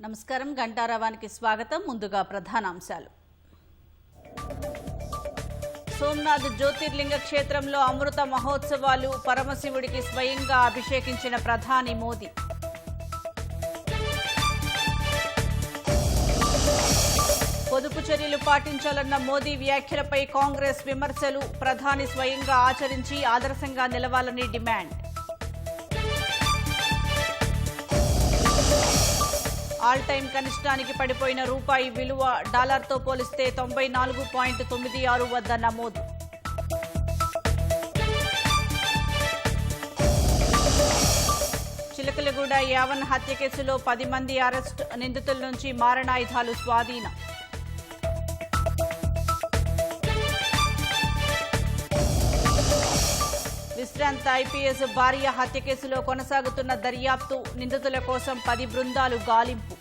నమస్కారం గంటారావానికి స్వాగతం. ముందుగా ప్రధానాంశాలు. సోమనాథ్ జ్యోతిర్లింగ క్షేత్రంలో అమృత మహోత్సవాలు, పరమశివుడికి స్వయంగా అభిషేకించిన ప్రధాని మోదీ. పొదుపు చర్యలు పాటించాలన్న మోదీ వ్యాఖ్యలపై కాంగ్రెస్ విమర్శలు, ప్రధాని స్వయంగా ఆచరించి ఆదర్శంగా నిలవాలని డిమాండ్. ఆల్ టైం కనిష్టానికి పడిపోయిన రూపాయి విలువ డాలర్తో పోలిస్తే 94.96 వద్ద నమోదు. చిలకలగూడ యావన్ హత్య కేసులో 10 మంది అరెస్ట్, నిందితుల నుంచి మారణాయుధాలు స్వాధీనం. విశ్రాంత ఐపీఎస్ భార్య హత్య కేసులో కొనసాగుతున్న దర్యాప్తు, నిందితుల కోసం 10 బృందాలు గాలింపు.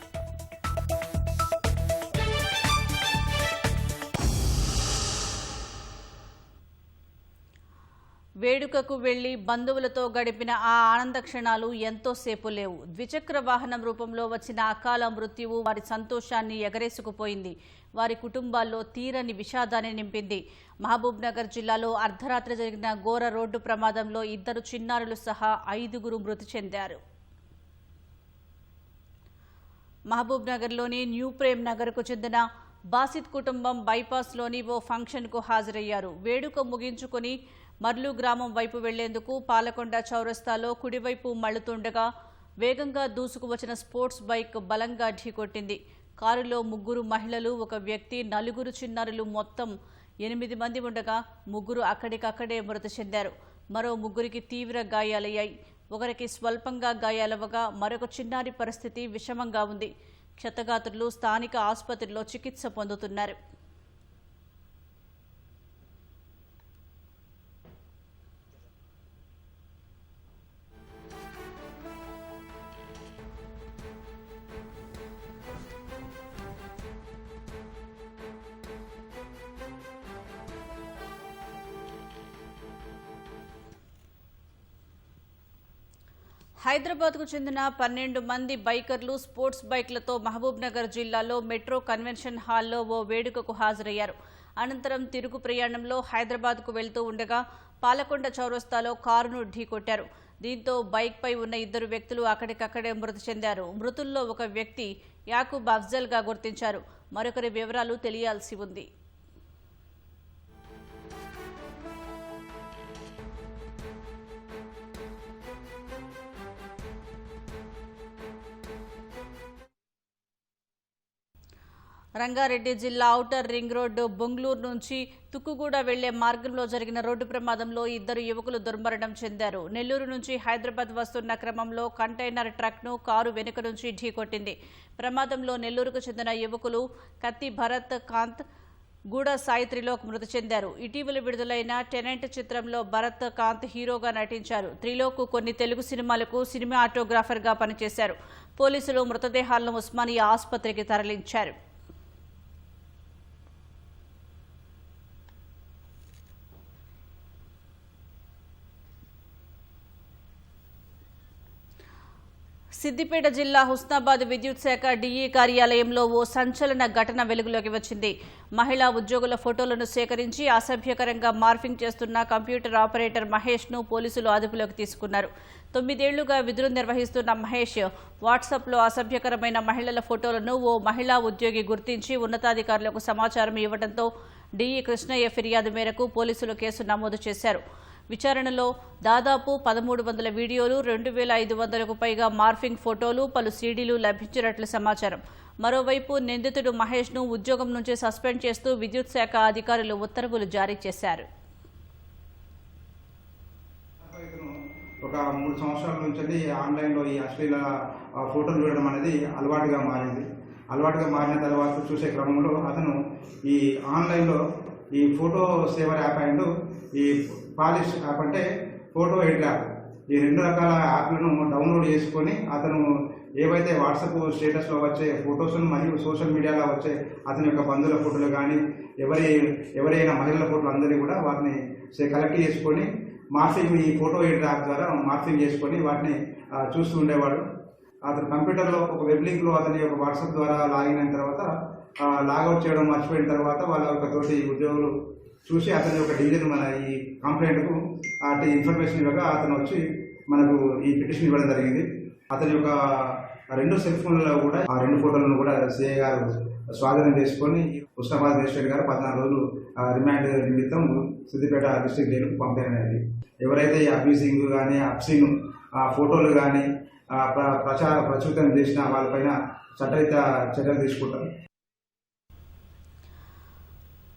వేడుకకు వెళ్లి బంధువులతో గడిపిన ఆ ఆనంద క్షణాలు ఎంతోసేపు లేవు. ద్విచక్ర వాహనం రూపంలో వచ్చిన అకాల మృత్యువు వారి సంతోషాన్ని ఎగరేసుకుపోయింది. వారి కుటుంబాల్లో తీరని విషాదాన్ని నింపింది. మహబూబ్ నగర్ జిల్లాలో అర్ధరాత్రి జరిగిన ఘోర రోడ్డు ప్రమాదంలో 2 చిన్నారులు సహా 5 మృతి చెందారు. మహబూబ్ నగర్లోని న్యూ ప్రేమ్ నగర్కు చెందిన బాసిత్ కుటుంబం బైపాస్లోని ఓ ఫంక్షన్కు హాజరయ్యారు. వేడుక ముగించుకొని మర్లు గ్రామం వైపు వెళ్లేందుకు పాలకొండ చౌరస్తాలో కుడివైపు మళ్లుతుండగా వేగంగా దూసుకువచ్చిన స్పోర్ట్స్ బైక్ బలంగా ఢీకొట్టింది. కారులో 3 మహిళలు, 1 వ్యక్తి, 4 చిన్నారులు, మొత్తం 8 మంది ఉండగా 3 అక్కడికక్కడే మృతి చెందారు. మరో 3కి తీవ్ర గాయాలయ్యాయి. ఒకరికి స్వల్పంగా గాయాలవగా మరొక చిన్నారి పరిస్థితి విషమంగా ఉంది. క్షతగాత్రులు స్థానిక ఆసుపత్రిలో చికిత్స పొందుతున్నారు. హైదరాబాద్కు చెందిన 12 మంది బైకర్లు స్పోర్ట్స్ బైక్లతో మహబూబ్ నగర్ జిల్లాలో మెట్రో కన్వెన్షన్ హాల్లో ఓ వేడుకకు హాజరయ్యారు. అనంతరం తిరుగు ప్రయాణంలో హైదరాబాద్కు వెళ్తూ ఉండగా పాలకొండ చౌరస్తాలో కారును ఢీకొట్టారు. దీంతో బైక్పై ఉన్న 2 వ్యక్తులు అక్కడికక్కడే మృతి చెందారు. మృతుల్లో 1 వ్యక్తి యాకూబ్ అఫ్జల్గా గుర్తించారు. మరొకరి వివరాలు తెలియాల్సి ఉంది. రంగారెడ్డి జిల్లా ఔటర్ రింగ్ రోడ్డు బొంగళూరు నుంచి తుక్కుగూడ వెళ్లే మార్గంలో జరిగిన రోడ్డు ప్రమాదంలో 2 యువకులు దుర్మరణం చెందారు. నెల్లూరు నుంచి హైదరాబాద్ వస్తున్న క్రమంలో కంటైనర్ ట్రక్ను కారు వెనుక నుంచి ఢీకొట్టింది. ప్రమాదంలో నెల్లూరుకు చెందిన యువకులు కత్తి భరత్ కాంత్, గూడ సాయి త్రిలోక్ మృతి చెందారు. ఇటీవల విడుదలైన టెనెంట్ చిత్రంలో భరత్ కాంత్ హీరోగా నటించారు. త్రిలోక్ కొన్ని తెలుగు సినిమాలకు సినిమాటోగ్రాఫర్గా పనిచేశారు. పోలీసులు మృతదేహాలను ఉస్మానియా ఆసుపత్రికి తరలించారు. సిద్దిపేట జిల్లా హుస్నాబాద్ విద్యుత్ శాఖ డీఈ కార్యాలయంలో ఓ సంచలన ఘటన వెలుగులోకి వచ్చింది. మహిళా ఉద్యోగుల ఫోటోలను సేకరించి అసభ్యకరంగా మార్ఫింగ్ చేస్తున్న కంప్యూటర్ ఆపరేటర్ మహేష్ను పోలీసులు అదుపులోకి తీసుకున్నారు. 9 ఏళ్లుగా విధులు నిర్వహిస్తున్న మహేష్ వాట్సాప్లో అసభ్యకరమైన మహిళల ఫోటోలను ఓ మహిళా ఉద్యోగి గుర్తించి ఉన్నతాధికారులకు సమాచారం ఇవ్వడంతో డీఈ కృష్ణయ్య ఫిర్యాదు మేరకు పోలీసులు కేసు నమోదు చేశారు. విచారణలో దాదాపు 1300 వీడియోలు, 2500కు పైగా మార్ఫింగ్ ఫోటోలు, పలు సీడీలు లభించినట్లు సమాచారం. మరోవైపు నిందితుడు మహేష్ను ఉద్యోగం నుంచి సస్పెండ్ చేస్తూ విద్యుత్ శాఖ అధికారులు ఉత్తర్వులు జారీ చేశారు. ఒక 3 సంవత్సరాల నుంచి ఆన్లైన్లో ఈ అశ్లీల ఫోటోలు చూడడం అనేది అలవాటుగా మారింది. అలవాటుగా మారిన తర్వాత చూసే క్రమంలో అతను ఈ ఆన్లైన్లో ఈ ఫోటో సేవర్ యాప్ అండ్ ఈ పాలిష్ యాప్ అంటే ఫోటో ఎడిట్ యాప్, ఈ 2 రకాల యాప్లను డౌన్లోడ్ చేసుకొని అతను ఏవైతే వాట్సాప్ స్టేటస్లో వచ్చే ఫొటోస్ను మరియు సోషల్ మీడియాలో వచ్చే అతని యొక్క బంధువుల ఫోటోలు కానీ ఎవరైనా మహిళల ఫోటోలు అందరినీ కూడా వాటిని కలెక్ట్ చేసుకొని మార్ఫింగ్, ఈ ఫోటో ఎడిట్ యాప్ ద్వారా మార్ఫింగ్ చేసుకొని వాటిని చూస్తూ ఉండేవాడు. అతను కంప్యూటర్లో ఒక వెబ్ లింక్లో అతని యొక్క వాట్సాప్ ద్వారా లాగిన్ అయిన తర్వాత లాగౌట్ చేయడం మర్చిపోయిన తర్వాత వాళ్ళ యొక్క తోటి ఉద్యోగులు చూసి అతని యొక్క డివిజన్ మన ఈ కంప్లైంట్కు అటు ఇన్ఫర్మేషన్ ఇవ్వగా అతను వచ్చి మనకు ఈ పిటిషన్ ఇవ్వడం జరిగింది. అతని యొక్క 2 సెల్ ఫోన్లలో కూడా ఆ 2 ఫోటోలను కూడా సిఐ గారు స్వాధీనం చేసుకొని హుస్నాబాద్ మేజిస్ట్రేట్ గారు 14 రోజులు రిమాండ్ నిమిత్తం సిద్దిపేట డిస్ట్రిక్ట్ జైలుకు పంపేయనది. ఎవరైతే ఈ అబ్యూసింగ్ కానీ అబ్సీన్ ఫోటోలు కానీ ప్రచురితం చేసిన వాళ్ళపైన చట్టరీత్యా చర్యలు తీసుకుంటారు.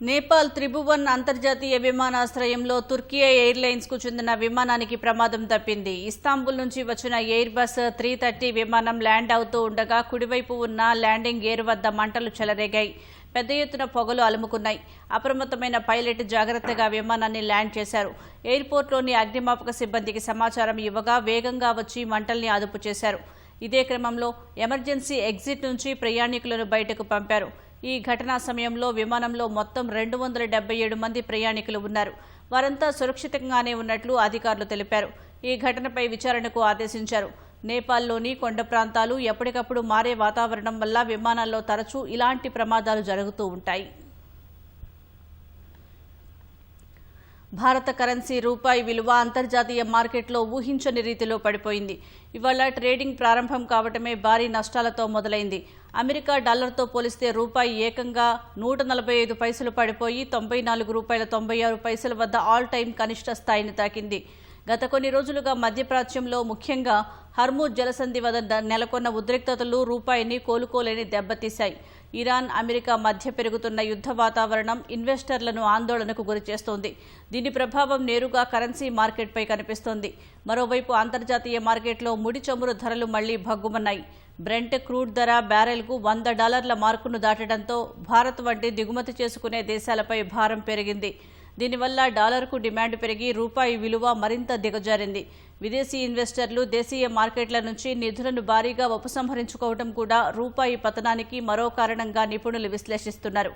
నేపాల్ త్రిభువన్ అంతర్జాతీయ విమానాశ్రయంలో తుర్కియా ఎయిర్లైన్స్కు చెందిన విమానానికి ప్రమాదం తప్పింది. ఇస్తాంబుల్ నుంచి వచ్చిన ఎయిర్ బస్ 330 విమానం ల్యాండ్ అవుతూ ఉండగా కుడివైపు ఉన్న ల్యాండింగ్ గేర్ వద్ద మంటలు చెలరేగాయి. పెద్ద ఎత్తున పొగలు అలుముకున్నాయి. అప్రమత్తమైన పైలట్ జాగ్రత్తగా విమానాన్ని ల్యాండ్ చేశారు. ఎయిర్పోర్ట్లోని అగ్నిమాపక సిబ్బందికి సమాచారం ఇవ్వగా వేగంగా వచ్చి మంటల్ని అదుపు చేశారు. ఇదే క్రమంలో ఎమర్జెన్సీ ఎగ్జిట్ నుంచి ప్రయాణికులను బయటకు పంపారు. ఈ ఘటనా సమయంలో విమానంలో మొత్తం 277 మంది ప్రయాణికులు ఉన్నారు. వారంతా సురక్షితంగానే ఉన్నట్లు అధికారులు తెలిపారు. ఈ ఘటనపై విచారణకు ఆదేశించారు. నేపాల్లోని కొండ ప్రాంతాలు ఎప్పటికప్పుడు మారే వాతావరణం వల్ల విమానాల్లో తరచూ ఇలాంటి ప్రమాదాలు జరుగుతూ ఉంటాయి. భారత కరెన్సీ రూపాయి విలువ అంతర్జాతీయ మార్కెట్లో ఊహించని రీతిలో పడిపోయింది. ఇవాళ ట్రేడింగ్ ప్రారంభం కావటమే భారీ నష్టాలతో మొదలైంది. అమెరికా డాలర్తో పోలిస్తే రూపాయి ఏకంగా 145 పైసలు పడిపోయి 94 రూపాయల 96 పైసల వద్ద ఆల్ టైం కనిష్ట స్థాయిని తాకింది. గత కొన్ని రోజులుగా మధ్యప్రాచ్యంలో ముఖ్యంగా హర్మూజ్ జలసంధి వద్ద నెలకొన్న ఉద్రిక్తతలు రూపాయిని కోలుకోలేని దెబ్బతీశాయి. ఇరాన్, అమెరికా మధ్య పెరుగుతున్న యుద్ధ వాతావరణం ఇన్వెస్టర్లను ఆందోళనకు గురిచేస్తోంది. దీని ప్రభావం నేరుగా కరెన్సీ మార్కెట్పై కనిపిస్తోంది. మరోవైపు అంతర్జాతీయ మార్కెట్లో ముడి చమురు ధరలు మళ్లీ భగ్గుమన్నాయి. బ్రెంట్ క్రూడ్ ధర బ్యారెల్కు $100 మార్కును దాటడంతో భారత్ వంటి దిగుమతి చేసుకునే దేశాలపై భారం పెరిగింది. దీనివల్ల డాలర్కు డిమాండ్ పెరిగి రూపాయి విలువ మరింత దిగజారింది. విదేశీ ఇన్వెస్టర్లు దేశీయ మార్కెట్ల నుంచి నిధులను భారీగా ఉపసంహరించుకోవడం కూడా రూపాయి పతనానికి మరో కారణంగా నిపుణులు విశ్లేషిస్తున్నారు.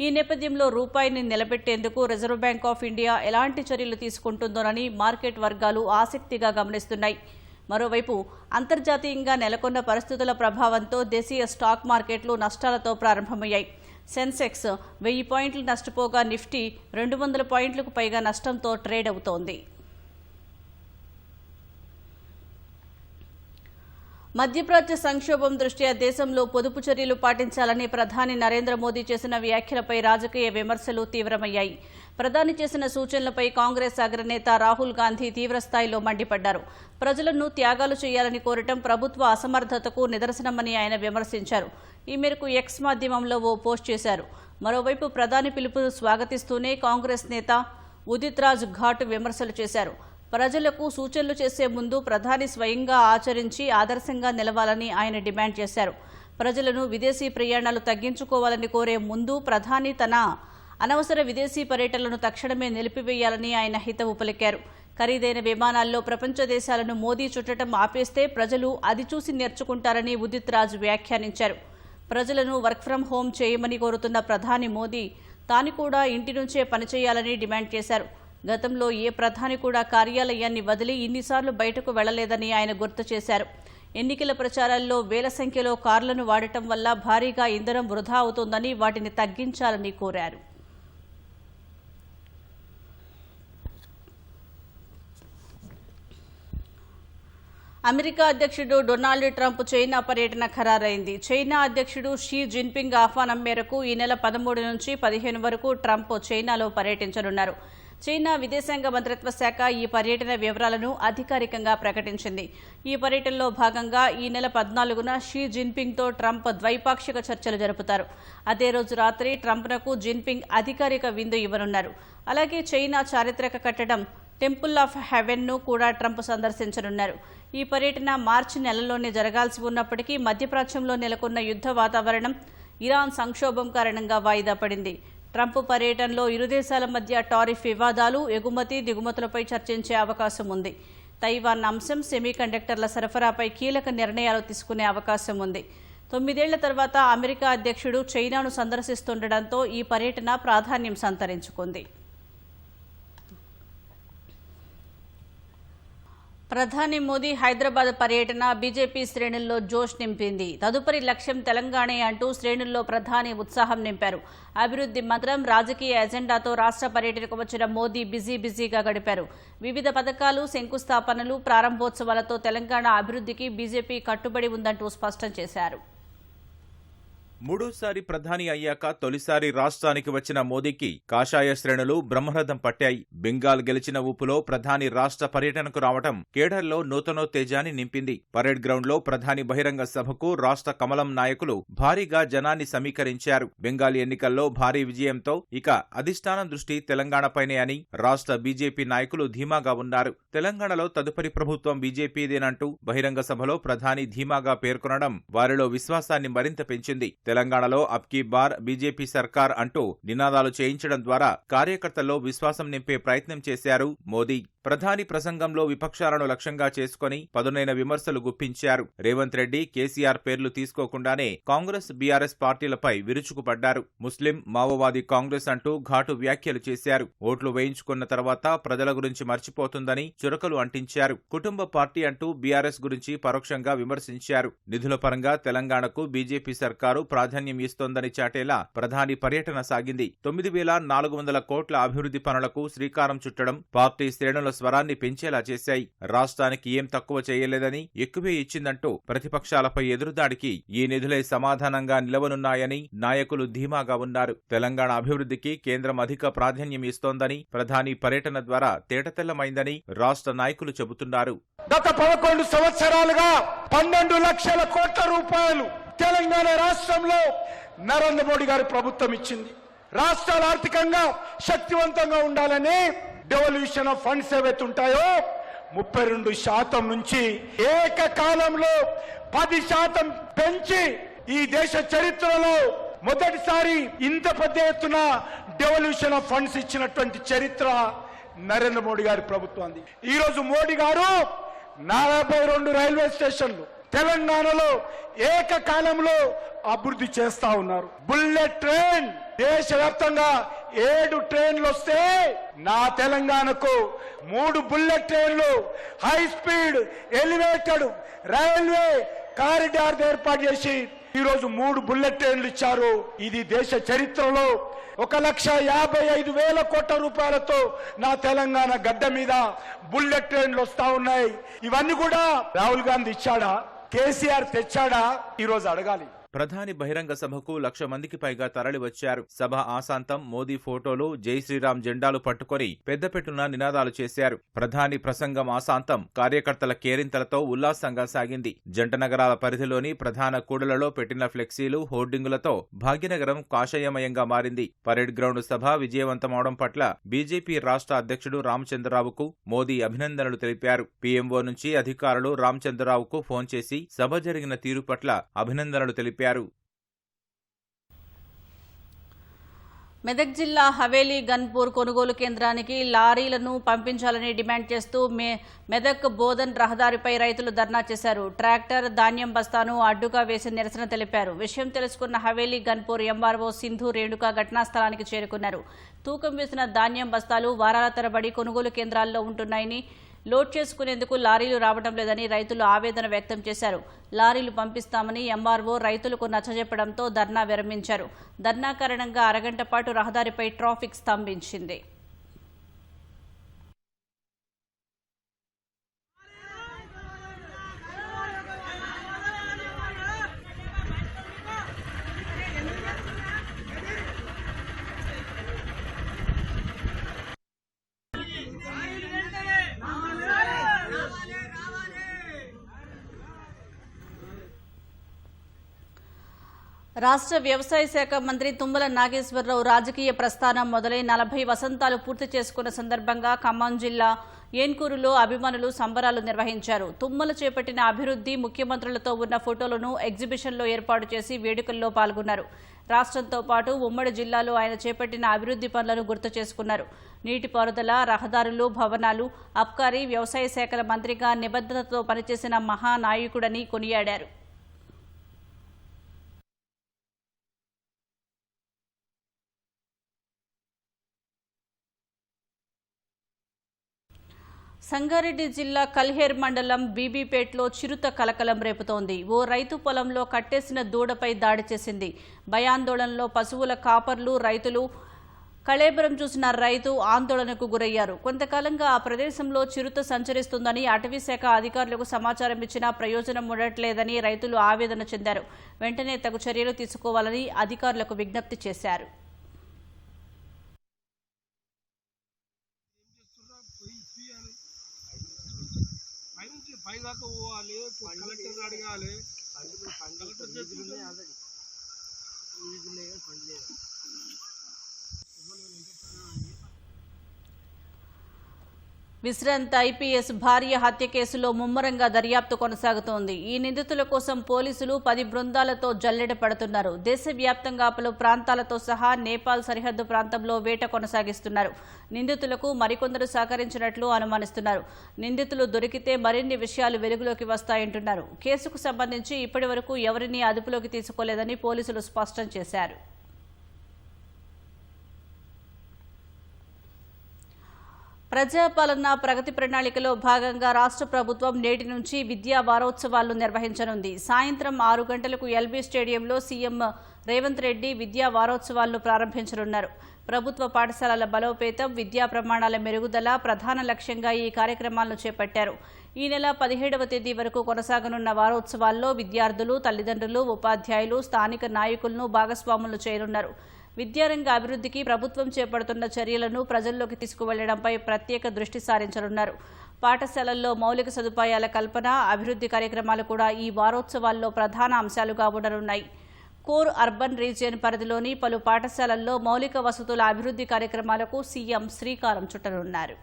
ఈ నేపథ్యంలో రూపాయిని నిలబెట్టేందుకు రిజర్వ్ బ్యాంక్ ఆఫ్ ఇండియా ఎలాంటి చర్యలు తీసుకుంటుందోనని మార్కెట్ వర్గాలు ఆసక్తిగా గమనిస్తున్నాయి. మరోవైపు అంతర్జాతీయంగా నెలకొన్న పరిస్థితుల ప్రభావంతో దేశీయ స్టాక్ మార్కెట్లు నష్టాలతో ప్రారంభమయ్యాయి. సెన్సెక్స్ 1000 పాయింట్లు నష్టపోగా నిఫ్టీ 200 పాయింట్లకు పైగా నష్టంతో ట్రేడ్ అవుతోంది. మధ్యప్రాచ్య సంక్షోభం దృష్ట్యా దేశంలో పొదుపు చర్యలు పాటించాలని ప్రధాని నరేంద్ర మోదీ చేసిన వ్యాఖ్యలపై రాజకీయ విమర్శలు తీవ్రమయ్యాయి. ప్రధాని చేసిన సూచనలపై కాంగ్రెస్ అగ్రనేత రాహుల్ గాంధీ తీవ్రస్థాయిలో మండిపడ్డారు. ప్రజలను త్యాగాలు చేయాలని కోరటం ప్రభుత్వ అసమర్థతకు నిదర్శనమని ఆయన విమర్శించారు. ఈ మేరకు ఎక్స్ మాధ్యమంలో ఓ పోస్ట్ చేశారు. మరోవైపు ప్రధాని పిలుపును స్వాగతిస్తూనే కాంగ్రెస్ నేత ఉదిత్ రాజ్ ఘాట్ విమర్శలు చేశారు. ప్రజలకు సూచనలు చేసే ముందు ప్రధాని స్వయంగా ఆచరించి ఆదర్శంగా నిలవాలని ఆయన డిమాండ్ చేశారు. ప్రజలను విదేశీ ప్రయాణాలు తగ్గించుకోవాలని కోరే ముందు ప్రధాని తన అనవసర విదేశీ పర్యటనలను తక్షణమే నిలిపివేయాలని ఆయన హితవు పలికారు. ఖరీదైన విమానాల్లో ప్రపంచ దేశాలను మోదీ చుట్టడం ఆపేస్తే ప్రజలు అది చూసి నేర్చుకుంటారని ఉదిత్ రాజ్ వ్యాఖ్యానించారు. ప్రజలను వర్క్ ఫ్రం హోం చేయమని కోరుతున్న ప్రధాని మోదీ తాను కూడా ఇంటి నుంచే పనిచేయాలని డిమాండ్ చేశారు. గతంలో ఏ ప్రధాని కూడా కార్యాలయాన్ని వదిలి ఇన్నిసార్లు బయటకు వెళ్లలేదని ఆయన గుర్తు చేశారు. ఎన్నికల ప్రచారాల్లో వేల సంఖ్యలో కార్లను వాడటం వల్ల భారీగా ఇంధనం వృధా అవుతోందని వాటిని తగ్గించాలని కోరారు. అమెరికా అధ్యక్షుడు డొనాల్డ్ ట్రంప్ చైనా పర్యటన ఖరారైంది. చైనా అధ్యక్షుడు షీ జిన్పింగ్ ఆహ్వానం మేరకు ఈ నెల 13 నుంచి 15 వరకు ట్రంప్ చైనాలో పర్యటించనున్నారు. చైనా విదేశాంగ మంత్రిత్వ శాఖ ఈ పర్యటన వివరాలను అధికారికంగా ప్రకటించింది. ఈ పర్యటనలో భాగంగా ఈ నెల 14న షీ జిన్పింగ్తో ట్రంప్ ద్వైపాక్షిక చర్చలు జరుపుతారు. అదే రోజు రాత్రి ట్రంప్నకు జిన్పింగ్ అధికారిక విందు ఇవ్వనున్నారు. అలాగే చైనా చారిత్రక కట్టడం టెంపుల్ ఆఫ్ హెవెన్ను కూడా ట్రంప్ సందర్శించనున్నారు. ఈ పర్యటన మార్చి నెలలోనే జరగాల్సి ఉన్నప్పటికీ మధ్యప్రాచ్యంలో నెలకొన్న యుద్ధ వాతావరణం, ఇరాన్ సంక్షోభం కారణంగా వాయిదా పడింది. ట్రంప్ పర్యటనలో ఇరు దేశాల మధ్య టారిఫ్ వివాదాలు, ఎగుమతి దిగుమతులపై చర్చించే అవకాశం ఉంది. తైవాన్ అంశం, సెమీకండక్టర్ల సరఫరాపై కీలక నిర్ణయాలు తీసుకునే అవకాశం ఉంది. 9 ఏళ్ల తర్వాత అమెరికా అధ్యక్షుడు చైనాను సందర్శిస్తుండటంతో ఈ పర్యటన ప్రాధాన్యం సంతరించుకుంది. ప్రధాని మోదీ హైదరాబాద్ పర్యటన బీజేపీ శ్రేణుల్లో జోష్ నింపింది. తదుపరి లక్ష్యం తెలంగాణే అంటూ శ్రేణుల్లో ప్రధాని ఉత్సాహం నింపారు. అభివృద్ధి మంత్రం, రాజకీయ ఎజెండాతో రాష్ట్ర పర్యటనకు వచ్చిన మోదీ బిజీగా గడిపారు. వివిధ పథకాలు, శంకుస్థాపనలు, ప్రారంభోత్సవాలతో తెలంగాణ అభివృద్ధికి బీజేపీ కట్టుబడి ఉందంటూ స్పష్టం చేశారు. మూడోసారి ప్రధాని అయ్యాక తొలిసారి రాష్ట్రానికి వచ్చిన మోదీకి కాషాయ శ్రేణులు బ్రహ్మరథం పట్టాయి. బెంగాల్ గెలిచిన ఊపులో ప్రధాని రాష్ట్ర పర్యటనకు రావటం కేడర్లో నూతనోత్తేజాన్ని నింపింది. పరేడ్ గ్రౌండ్ లో ప్రధాని బహిరంగ సభకు రాష్ట్ర కమలం నాయకులు భారీగా జనాన్ని సమీకరించారు. బెంగాల్ ఎన్నికల్లో భారీ విజయంతో ఇక అధిష్టానం దృష్టి తెలంగాణపైనే అని రాష్ట్ర బీజేపీ నాయకులు ధీమాగా ఉన్నారు. తెలంగాణలో తదుపరి ప్రభుత్వం బీజేపీదేనంటూ బహిరంగ సభలో ప్రధాని ధీమాగా పేర్కొనడం వారిలో విశ్వాసాన్ని మరింత పెంచింది. తెలంగాణలో అబ్ కీ బార్ బీజేపీ సర్కార్ అంటూ నినాదాలు చేయించడం ద్వారా కార్యకర్తల్లో విశ్వాసం నింపే ప్రయత్నం చేశారు మోదీ. ప్రధాని ప్రసంగంలో విపక్షాలను లక్ష్యంగా చేసుకుని పదునైన విమర్శలు గుప్పించారు. రేవంత్ రెడ్డి, కేసీఆర్ పేర్లు తీసుకోకుండానే కాంగ్రెస్, బీఆర్ఎస్ పార్టీలపై విరుచుకుపడ్డారు. ముస్లిం, మావోవాది కాంగ్రెస్ అంటూ ఘాటు వ్యాఖ్యలు చేశారు. ఓట్లు వేయించుకున్న తర్వాత ప్రజల గురించి మర్చిపోతుందని చురకలు అంటించారు. కుటుంబ పార్టీ అంటూ బీఆర్ఎస్ గురించి పరోక్షంగా విమర్శించారు. నిధుల పరంగా తెలంగాణకు బీజేపీ సర్కారు ప్రాధాన్యం ఇస్తోందని చాటేలా ప్రధాని పర్యటన సాగింది. 9,400 కోట్ల అభివృద్ధి పనులకు శ్రీకారం చుట్టడం పార్టీ శ్రేణుల స్వరాన్ని పెంచేలా చేశాయి. రాష్ట్రానికి ఏం తక్కువ చేయలేదని, ఎక్కువే ఇచ్చిందంటూ ప్రతిపక్షాలపై ఎదురుదాడికి ఈ నిధులే సమాధానంగా నిలవనున్నాయని నాయకులు ధీమాగా ఉన్నారు. తెలంగాణ అభివృద్ధికి కేంద్రం అధిక ప్రాధాన్యం ఇస్తోందని ప్రధాని పర్యటన ద్వారా తేటతెల్లమైందని రాష్ట్ర నాయకులు చెబుతున్నారు. గత 11 సంవత్సరాలుగా 12 లక్షల కోట్ల రూపాయలు తెలంగాణ రాష్ట్రంలో నరేంద్ర మోడీ గారి ప్రభుత్వం ఇచ్చింది. రాష్ట్రాలు ఆర్థికంగా శక్తివంతంగా ఉండాలని డెవల్యూషన్ ఆఫ్ ఫండ్స్ ఏవైతే ఉంటాయో 32% నుంచి ఏకకాలంలో 10% పెంచి ఈ దేశ చరిత్రలో మొదటిసారి ఇంత పెద్ద ఎత్తున డెవల్యూషన్ ఆఫ్ ఫండ్స్ ఇచ్చినటువంటి చరిత్ర నరేంద్ర మోడీ గారి ప్రభుత్వాన్ని. ఈ రోజు మోడీ గారు 42 రైల్వే స్టేషన్లు తెలంగాణలో ఏకకాలంలో అభివృద్ధి చేస్తా ఉన్నారు. బుల్లెట్ ట్రైన్ దేశవ్యాప్తంగా 7 ట్రైన్లు వస్తే నా తెలంగాణకు 3 బుల్లెట్ ట్రైన్లు, high speed elevated railway corridor ఏర్పాటు చేసి ఈరోజు 3 బుల్లెట్ ట్రైన్లు ఇచ్చారు. ఇది దేశ చరిత్రలో 1,55,000 కోట్ల రూపాయలతో నా తెలంగాణ గడ్డ మీద బుల్లెట్ ట్రైన్లు వస్తా ఉన్నాయి. ఇవన్నీ కూడా రాహుల్ గాంధీ ఇచ్చాడా, కేసీఆర్ తెచ్చాడా? ఈరోజు అడగాలి. ప్రధాని బహిరంగ సభకు 1,00,000 మందికి పైగా తరలివచ్చారు. సభ ఆసాంతం మోదీ ఫోటోలు, జై శ్రీరామ్ జెండాలు పట్టుకొని పెద్దపెట్టున నినాదాలు చేశారు. ప్రధాని ప్రసంగం ఆసాంతం కార్యకర్తల కేరింతలతో ఉల్లాసంగా సాగింది. జంట నగరాల పరిధిలోని ప్రధాన కూడలలో పెట్టిన ఫ్లెక్సీలు, హోర్డింగులతో భాగ్యనగరం కాషాయమయంగా మారింది. పరేడ్ గ్రౌండ్ సభ విజయవంతమవడం పట్ల బీజేపీ రాష్ట్ర అధ్యక్షుడు రామచంద్రరావుకు మోదీ అభినందనలు తెలిపారు. పీఎంఓ నుంచి అధికారులు రామచంద్రరావుకు ఫోన్ చేసి సభ జరిగిన తీరు పట్ల అభినందనలు తెలిపారు. మెదక్ జిల్లా హవేలీ గన్పూర్ కొనుగోలు కేంద్రానికి లారీలను పంపించాలని డిమాండ్ చేస్తూ మెదక్ బోధన్ రహదారిపై రైతులు ధర్నా చేశారు. ట్రాక్టర్, ధాన్యం బస్తాను అడ్డుగా వేసి నిరసన తెలిపారు. విషయం తెలుసుకున్న హవేలీ గన్పూర్ ఎంఆర్ఓ సింధు రేణుక ఘటనా స్థలానికి చేరుకున్నారు. తూకం వేసిన ధాన్యం బస్తాలు వారాల తరబడి కొనుగోలు కేంద్రాల్లో ఉంటున్నాయని, లోడ్ చేసుకునేందుకు లారీలు రావడం లేదని రైతులు ఆవేదన వ్యక్తం చేశారు. లారీలు పంపిస్తామని ఎంఆర్ఓ రైతులకు నచ్చజెప్పడంతో ధర్నా విరమించారు. ధర్నా కారణంగా అరగంట పాటు రహదారిపై ట్రాఫిక్ స్తంభించింది. రాష్ట్ర వ్యవసాయ శాఖ మంత్రి తుమ్మల నాగేశ్వరరావు రాజకీయ ప్రస్థానం మొదలై 40 వసంతాలు పూర్తి చేసుకున్న సందర్భంగా ఖమ్మం జిల్లా ఏన్కూరులో అభిమానులు సంబరాలు నిర్వహించారు. తుమ్మల చేపట్టిన అభివృద్ధి, ముఖ్యమంత్రులతో ఉన్న ఫోటోలను ఎగ్జిబిషన్లో ఏర్పాటు చేసి వేడుకల్లో పాల్గొన్నారు. రాష్ట్రంతో పాటు ఉమ్మడి జిల్లాలో ఆయన చేపట్టిన అభివృద్ధి పనులను గుర్తు చేసుకున్నారు. నీటిపారుదల, రహదారులు, భవనాలు, అబ్కారీ, వ్యవసాయ శాఖల మంత్రిగా నిబద్ధతతో పనిచేసిన మహానాయకుడని కొనియాడారు. సంగారెడ్డి జిల్లా కల్హేర్ మండలం బీబీపేట్లో చిరుత కలకలం రేపుతోంది. ఓ రైతు పొలంలో కట్టేసిన దూడపై దాడి చేసింది. భయాందోళనలో పశువుల కాపర్లు, రైతులు. కళేబరం చూసిన రైతు ఆందోళనకు గురయ్యారు. కొంతకాలంగా ఆ ప్రదేశంలో చిరుత సంచరిస్తుందని అటవీశాఖ అధికారులకు సమాచారం ఇచ్చినా ప్రయోజనం ఉండట్లేదని రైతులు ఆవేదన చెందారు. వెంటనే తగు చర్యలు తీసుకోవాలని అధికారులకు విజ్ఞప్తి చేశారు. పైదాకా పోవాలి, కలెక్టర్ అడగాలి. విశ్రాంత ఐపీఎస్ భార్య హత్య కేసులో ముమ్మరంగా దర్యాప్తు కొనసాగుతోంది. ఈ నిందితుల కోసం పోలీసులు 10 బృందాలతో జల్లెడ పడుతున్నారు. దేశవ్యాప్తంగా పలు ప్రాంతాలతో సహా నేపాల్ సరిహద్దు ప్రాంతంలో వేట కొనసాగిస్తున్నారు. నిందితులకు మరికొందరు సహకరించినట్లు అనుమానిస్తున్నారు. నిందితులు దొరికితే మరిన్ని విషయాలు వెలుగులోకి వస్తాయంటున్నారు. కేసుకు సంబంధించి ఇప్పటివరకు ఎవరినీ అదుపులోకి తీసుకోలేదని పోలీసులు స్పష్టం చేశారు. ప్రజాపాలన ప్రగతి ప్రణాళికలో భాగంగా రాష్ట్ర ప్రభుత్వం నేటి నుంచి విద్యా వారోత్సవాలు నిర్వహించనుంది. సాయంత్రం 6 గంటలకు ఎల్బీ స్టేడియంలో సీఎం రేవంత్ రెడ్డి విద్యా వారోత్సవాలను ప్రారంభించనున్నారు. ప్రభుత్వ పాఠశాలల బలోపేతం, విద్యా ప్రమాణాల మెరుగుదల ప్రధాన లక్ష్యంగా ఈ కార్యక్రమాలను చేపట్టారు. ఈ నెల 17వ తేదీ వరకు కొనసాగనున్న వారోత్సవాల్లో విద్యార్థులు, తల్లిదండ్రులు, ఉపాధ్యాయులు, స్థానిక నాయకులను భాగస్వాములు చేయనున్నారు. విద్యారంగ అభివృద్ధికి ప్రభుత్వం చేపడుతున్న చర్యలను ప్రజల్లోకి తీసుకువెళ్లడంపై ప్రత్యేక దృష్టి సారించనున్నారు. పాఠశాలల్లో మౌలిక సదుపాయాల కల్పన, అభివృద్ధి కార్యక్రమాలు కూడా ఈ వారోత్సవాల్లో ప్రధాన అంశాలుగా ఉండనున్నాయి. కోర్ అర్బన్ రీజియన్ పరిధిలోని పలు పాఠశాలల్లో మౌలిక వసతుల అభివృద్ధి కార్యక్రమాలకు సీఎం శ్రీకారం చుట్టనున్నారు.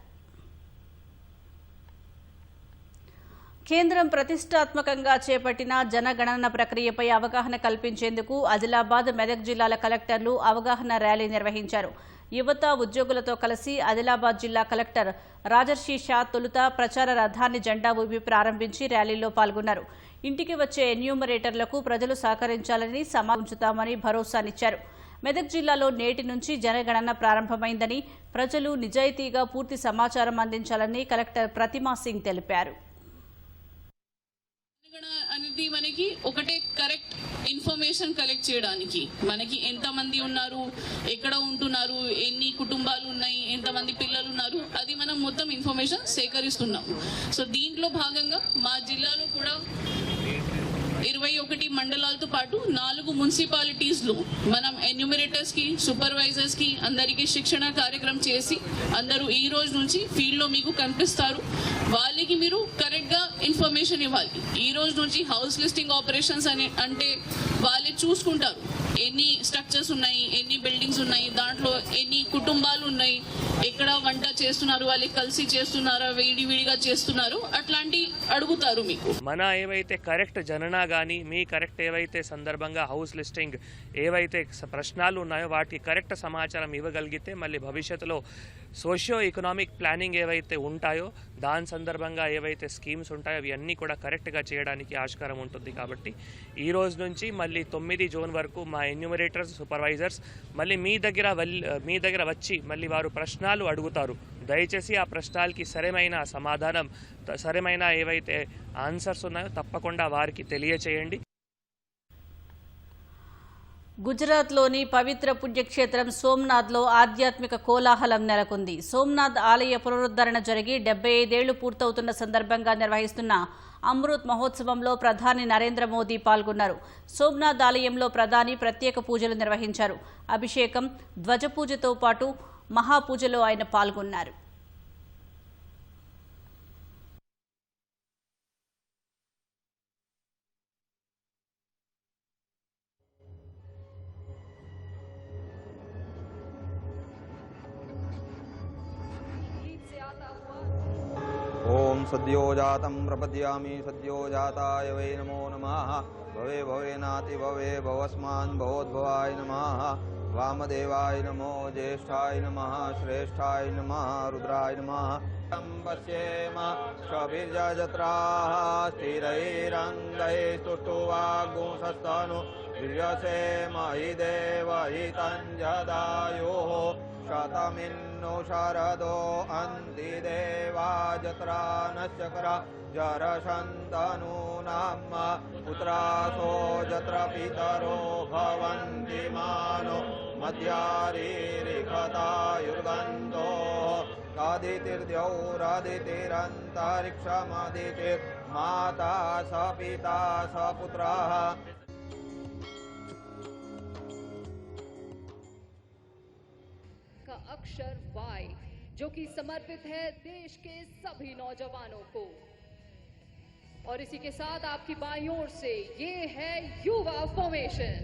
కేంద్రం ప్రతిష్టాత్మకంగా చేపట్టిన జనగణన ప్రక్రియపై అవగాహన కల్పించేందుకు ఆదిలాబాద్, మెదక్ జిల్లాల కలెక్టర్లు అవగాహన ర్యాలీ నిర్వహించారు. యువత, ఉద్యోగులతో కలిసి ఆదిలాబాద్ జిల్లా కలెక్టర్ రాజర్షి షా తొలుత ప్రచార రథాన్ని జెండా ఊపి ప్రారంభించి ర్యాలీలో పాల్గొన్నారు. ఇంటికి వచ్చే ఎన్యూమరేటర్లకు ప్రజలు సహకరించాలని, ఉంచుతామని భరోసానిచ్చారు. మెదక్ జిల్లాలో నేటి నుంచి జనగణన ప్రారంభమైందని, ప్రజలు నిజాయితీగా పూర్తి సమాచారం అందించాలని కలెక్టర్ ప్రతిమా సింగ్ తెలిపారు. అనేది మనకి ఒకటే కరెక్ట్ ఇన్ఫర్మేషన్ కలెక్ట్ చేయడానికి, మనకి ఎంతమంది ఉన్నారు, ఎక్కడ ఉంటున్నారు, ఎన్ని కుటుంబాలు ఉన్నాయి, ఎంతమంది పిల్లలు ఉన్నారు, అది మనం మొత్తం ఇన్ఫర్మేషన్ సేకరిస్తున్నాం. సో దీంట్లో భాగంగా మా జిల్లాలో కూడా 21 మండలాలతో పాటు 4 మున్సిపాలిటీస్లో మనం ఎన్యూమరేటర్స్కి, సూపర్వైజర్స్కి అందరికీ శిక్షణ కార్యక్రమం చేసి అందరూ ఈ రోజు నుంచి ఫీల్డ్లో మీకు కనిపిస్తారు. వాళ్ళకి మీరు కరెక్ట్గా ఇన్ఫర్మేషన్ ఇవ్వాలి. ఈ రోజు నుంచి హౌస్ లిస్టింగ్ ఆపరేషన్స్ అంటే వాళ్ళే చూసుకుంటారు ఎన్ని స్ట్రక్చర్స్ ఉన్నాయి, ఎన్ని బిల్డింగ్స్ ఉన్నాయి, దాంట్లో ఎన్ని కుటుంబాలు ఉన్నాయి, ఎక్కడ వంట చేస్తున్నారు, వాళ్ళకి కలిసి చేస్తున్నారా, విడివిడిగా చేస్తున్నారు, అట్లాంటి అడుగుతారు మీకు. మన ఏవైతే కరెక్ట్ జనన కానీ మీ కరెక్ట్ ఏవైతే సందర్భంగా హౌస్ లిస్టింగ్ ఏవైతే ప్రశ్నలు ఉన్నాయో వాటికి కరెక్ట్ సమాచారం ఇవ్వగలిగితే మళ్ళీ భవిష్యత్తులో సోషియో ఎకనామిక్ ప్లానింగ్ ఏవైతే ఉంటాయో దాని సందర్భంగా ఏవైతే స్కీమ్స్ ఉంటాయో అవి అన్నీ కూడా కరెక్ట్గా చేయడానికి ఆస్కారం ఉంటుంది. కాబట్టి ఈ రోజు నుంచి మళ్ళీ 9 జూన్ వరకు మా ఎన్యూమరేటర్స్, సూపర్వైజర్స్ మళ్ళీ మీ దగ్గర వచ్చి మళ్ళీ వారు ప్రశ్నలు అడుగుతారు. దయచేసి ఆ ప్రశ్నలకి సరైన సమాధానం, సరైన ఏవైతే ఆన్సర్స్ ఉన్నాయో తప్పకుండా వారికి తెలియచేయండి. గుజరాత్లోని పవిత్ర పుణ్యక్షేత్రం సోమనాథ్లో ఆధ్యాత్మిక కోలాహలం నెలకొంది. సోమనాథ్ ఆలయ పునరుద్ధరణ జరిగి 75 ఏళ్లు పూర్తవుతున్న సందర్భంగా నిర్వహిస్తున్న అమృత్ మహోత్సవంలో ప్రధాని నరేంద్ర మోదీ పాల్గొన్నారు. సోమనాథ్ ఆలయంలో ప్రధాని ప్రత్యేక పూజలు నిర్వహించారు. అభిషేకం, ధ్వజపూజతో పాటు మహాపూజలో ఆయన పాల్గొన్నారు. ओम सद्योजातं प्रपद्यामि सद्योजाताय वै नमो नमः। भवे भवेनाति भवे भवस्मान् भवोद्भवाय नमः। वामदेवाय नमो, ज्येष्ठाय नमः, श्रेष्ठाय नमः, रुद्राय नमः। पश्येम स्वभिर्यजत्राः स्थिरैरङ्गैः स्तुष्टुवागुंसस्तनु वीर्यसेम हि देव हि तञ्जदायुः शतमिन्नो शरदो अन्ति देवा जत्रा नश्चक्रा जरशन्तनूनाम् पुत्रासो जत्र पितरो भवन्ति मानो मध्यारीरिखतायुर्गन्धो आदितिर्द्यौरादितिरन्तरिक्षमदितिर्माता स पिता स पुत्रः। का अक्षर Y जो कि समर्पित है देश के सभी नौजवानों को, और इसी के साथ आपकी बाईं ओर से ये है युवा फॉर्मेशन।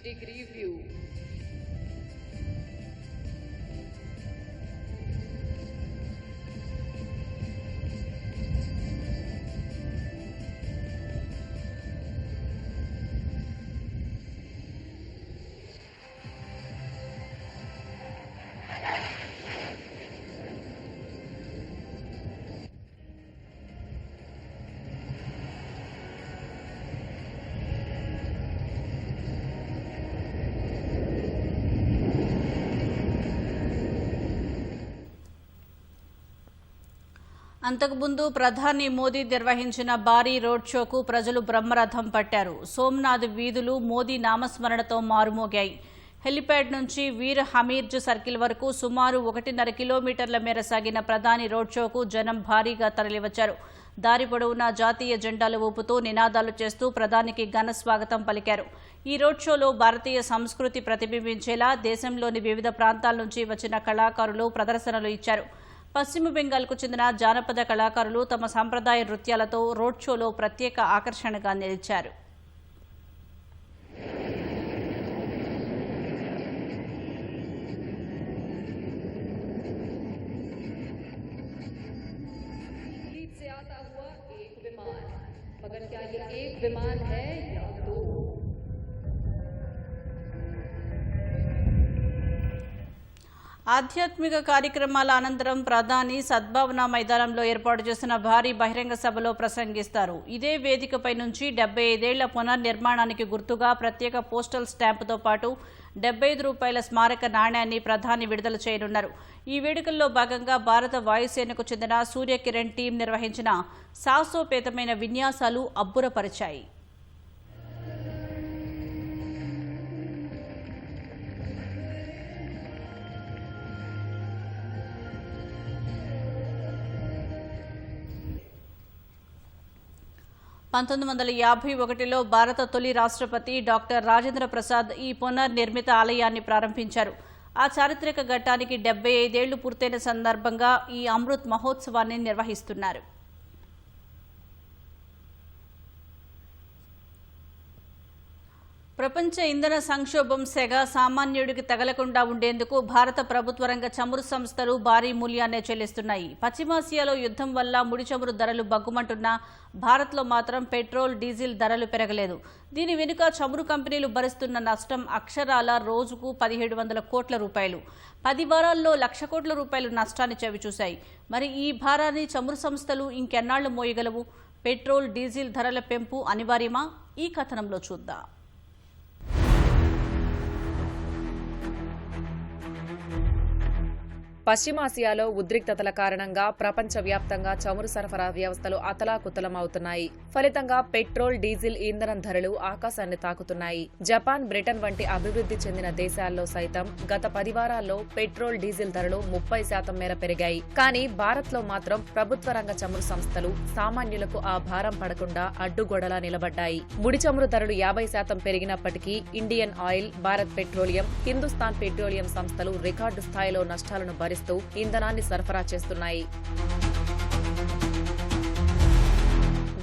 Degree view. అంతకుముందు ప్రధాని మోదీ నిర్వహించిన భారీ రోడ్ షోకు ప్రజలు బ్రహ్మరథం పట్టారు. సోమనాథ్ వీధులు మోదీ నామస్మరణతో మారుమోగాయి. హెలిప్యాడ్ నుంచి వీర్ హమీర్జ్ సర్కిల్ వరకు సుమారు 1.5 కిలోమీటర్ల మేర సాగిన ప్రధాని రోడ్ షోకు జనం భారీగా తరలివచ్చారు. దారి పొడవునా జాతీయ జెండాలు ఊపుతూ నినాదాలు చేస్తూ ప్రధానికి ఘన స్వాగతం పలికారు. ఈ రోడ్ షోలో భారతీయ సంస్కృతి ప్రతిబింబించేలా దేశంలోని వివిధ ప్రాంతాల నుంచి వచ్చిన కళాకారులు ప్రదర్శనలు ఇచ్చారు. పశ్చిమ బెంగాల్కు చెందిన జానపద కళాకారులు తమ సంప్రదాయ నృత్యాలతో రోడ్ షోలో ప్రత్యేక ఆకర్షణగా నిలిచారు. मगर क्या ये एक विमान है या दो? ఆధ్యాత్మిక కార్యక్రమాల అనంతరం ప్రధాని సద్భావన మైదానంలో ఏర్పాటు చేసిన భారీ బహిరంగ సభలో ప్రసంగిస్తారు. ఇదే వేదికపై నుంచి 75 ఏళ్ల పునర్నిర్మాణానికి గుర్తుగా ప్రత్యేక పోస్టల్ స్టాంపుతో పాటు ₹75 స్మారక నాణ్యాన్ని ప్రధాని విడుదల చేయనున్నారు. ఈ వేడుకల్లో భాగంగా భారత వాయుసేనకు చెందిన సూర్యకిరణ్ టీం నిర్వహించిన సాహసోపేతమైన విన్యాసాలు అబ్బురపరిచాయి. (1951) భారత తొలి రాష్ట్రపతి డాక్టర్ రాజేంద్ర ప్రసాద్ ఈ పునర్నిర్మిత ఆలయాన్ని ప్రారంభించారు. ఆ చారిత్రక ఘట్టానికి 75 ఏళ్లు పూర్తయిన సందర్భంగా ఈ అమృత్ మహోత్సవాన్ని నిర్వహిస్తున్నారు. ప్రపంచ ఇంధన సంక్షోభం సెగ సామాన్యుడికి తగలకుండా ఉండేందుకు భారత ప్రభుత్వ రంగ చమురు సంస్థలు భారీ మూల్యాన్నే చెల్లిస్తున్నాయి. పశ్చిమాసియాలో యుద్ధం వల్ల ముడి చమురు ధరలు బగ్గుమంటున్నా భారత్లో మాత్రం పెట్రోల్, డీజిల్ ధరలు పెరగలేదు. దీని వెనుక చమురు కంపెనీలు భరిస్తున్న నష్టం అక్షరాల రోజుకు 1700 కోట్ల రూపాయలు. 10 వారాల్లో ₹1,00,000 కోట్ల నష్టాన్ని చవిచూశాయి. మరి ఈ భారాన్ని చమురు సంస్థలు ఇంకెన్నాళ్లు మోయగలవు? పెట్రోల్, డీజిల్ ధరల పెంపు అనివార్యమా? ఈ కథనంలో చూద్దాం. పశ్చిమాసియాలో ఉద్రిక్తతల కారణంగా ప్రపంచవ్యాప్తంగా చమురు సరఫరా వ్యవస్థలు అతలాకుతలమవుతున్నాయి. ఫలితంగా పెట్రోల్, డీజిల్ ఇంధనం ధరలు ఆకాశాన్ని తాకుతున్నాయి. జపాన్, బ్రిటన్ వంటి అభివృద్ధి చెందిన దేశాల్లో సైతం గత 10 వారాల్లో పెట్రోల్, డీజిల్ ధరలు 30% మేర పెరిగాయి. కానీ భారత్లో మాత్రం ప్రభుత్వ రంగ చమురు సంస్థలు సామాన్యులకు ఆ భారం పడకుండా అడ్డుగోడలా నిలబడ్డాయి. ముడి చమురు ధరలు 50% పెరిగినప్పటికీ Indian Oil, Bharat Petroleum, Hindustan Petroleum సంస్థలు రికార్డు స్థాయిలో నష్టాలను భరిస్తూ ఇంధనాన్ని సరఫరా చేస్తున్నాయి.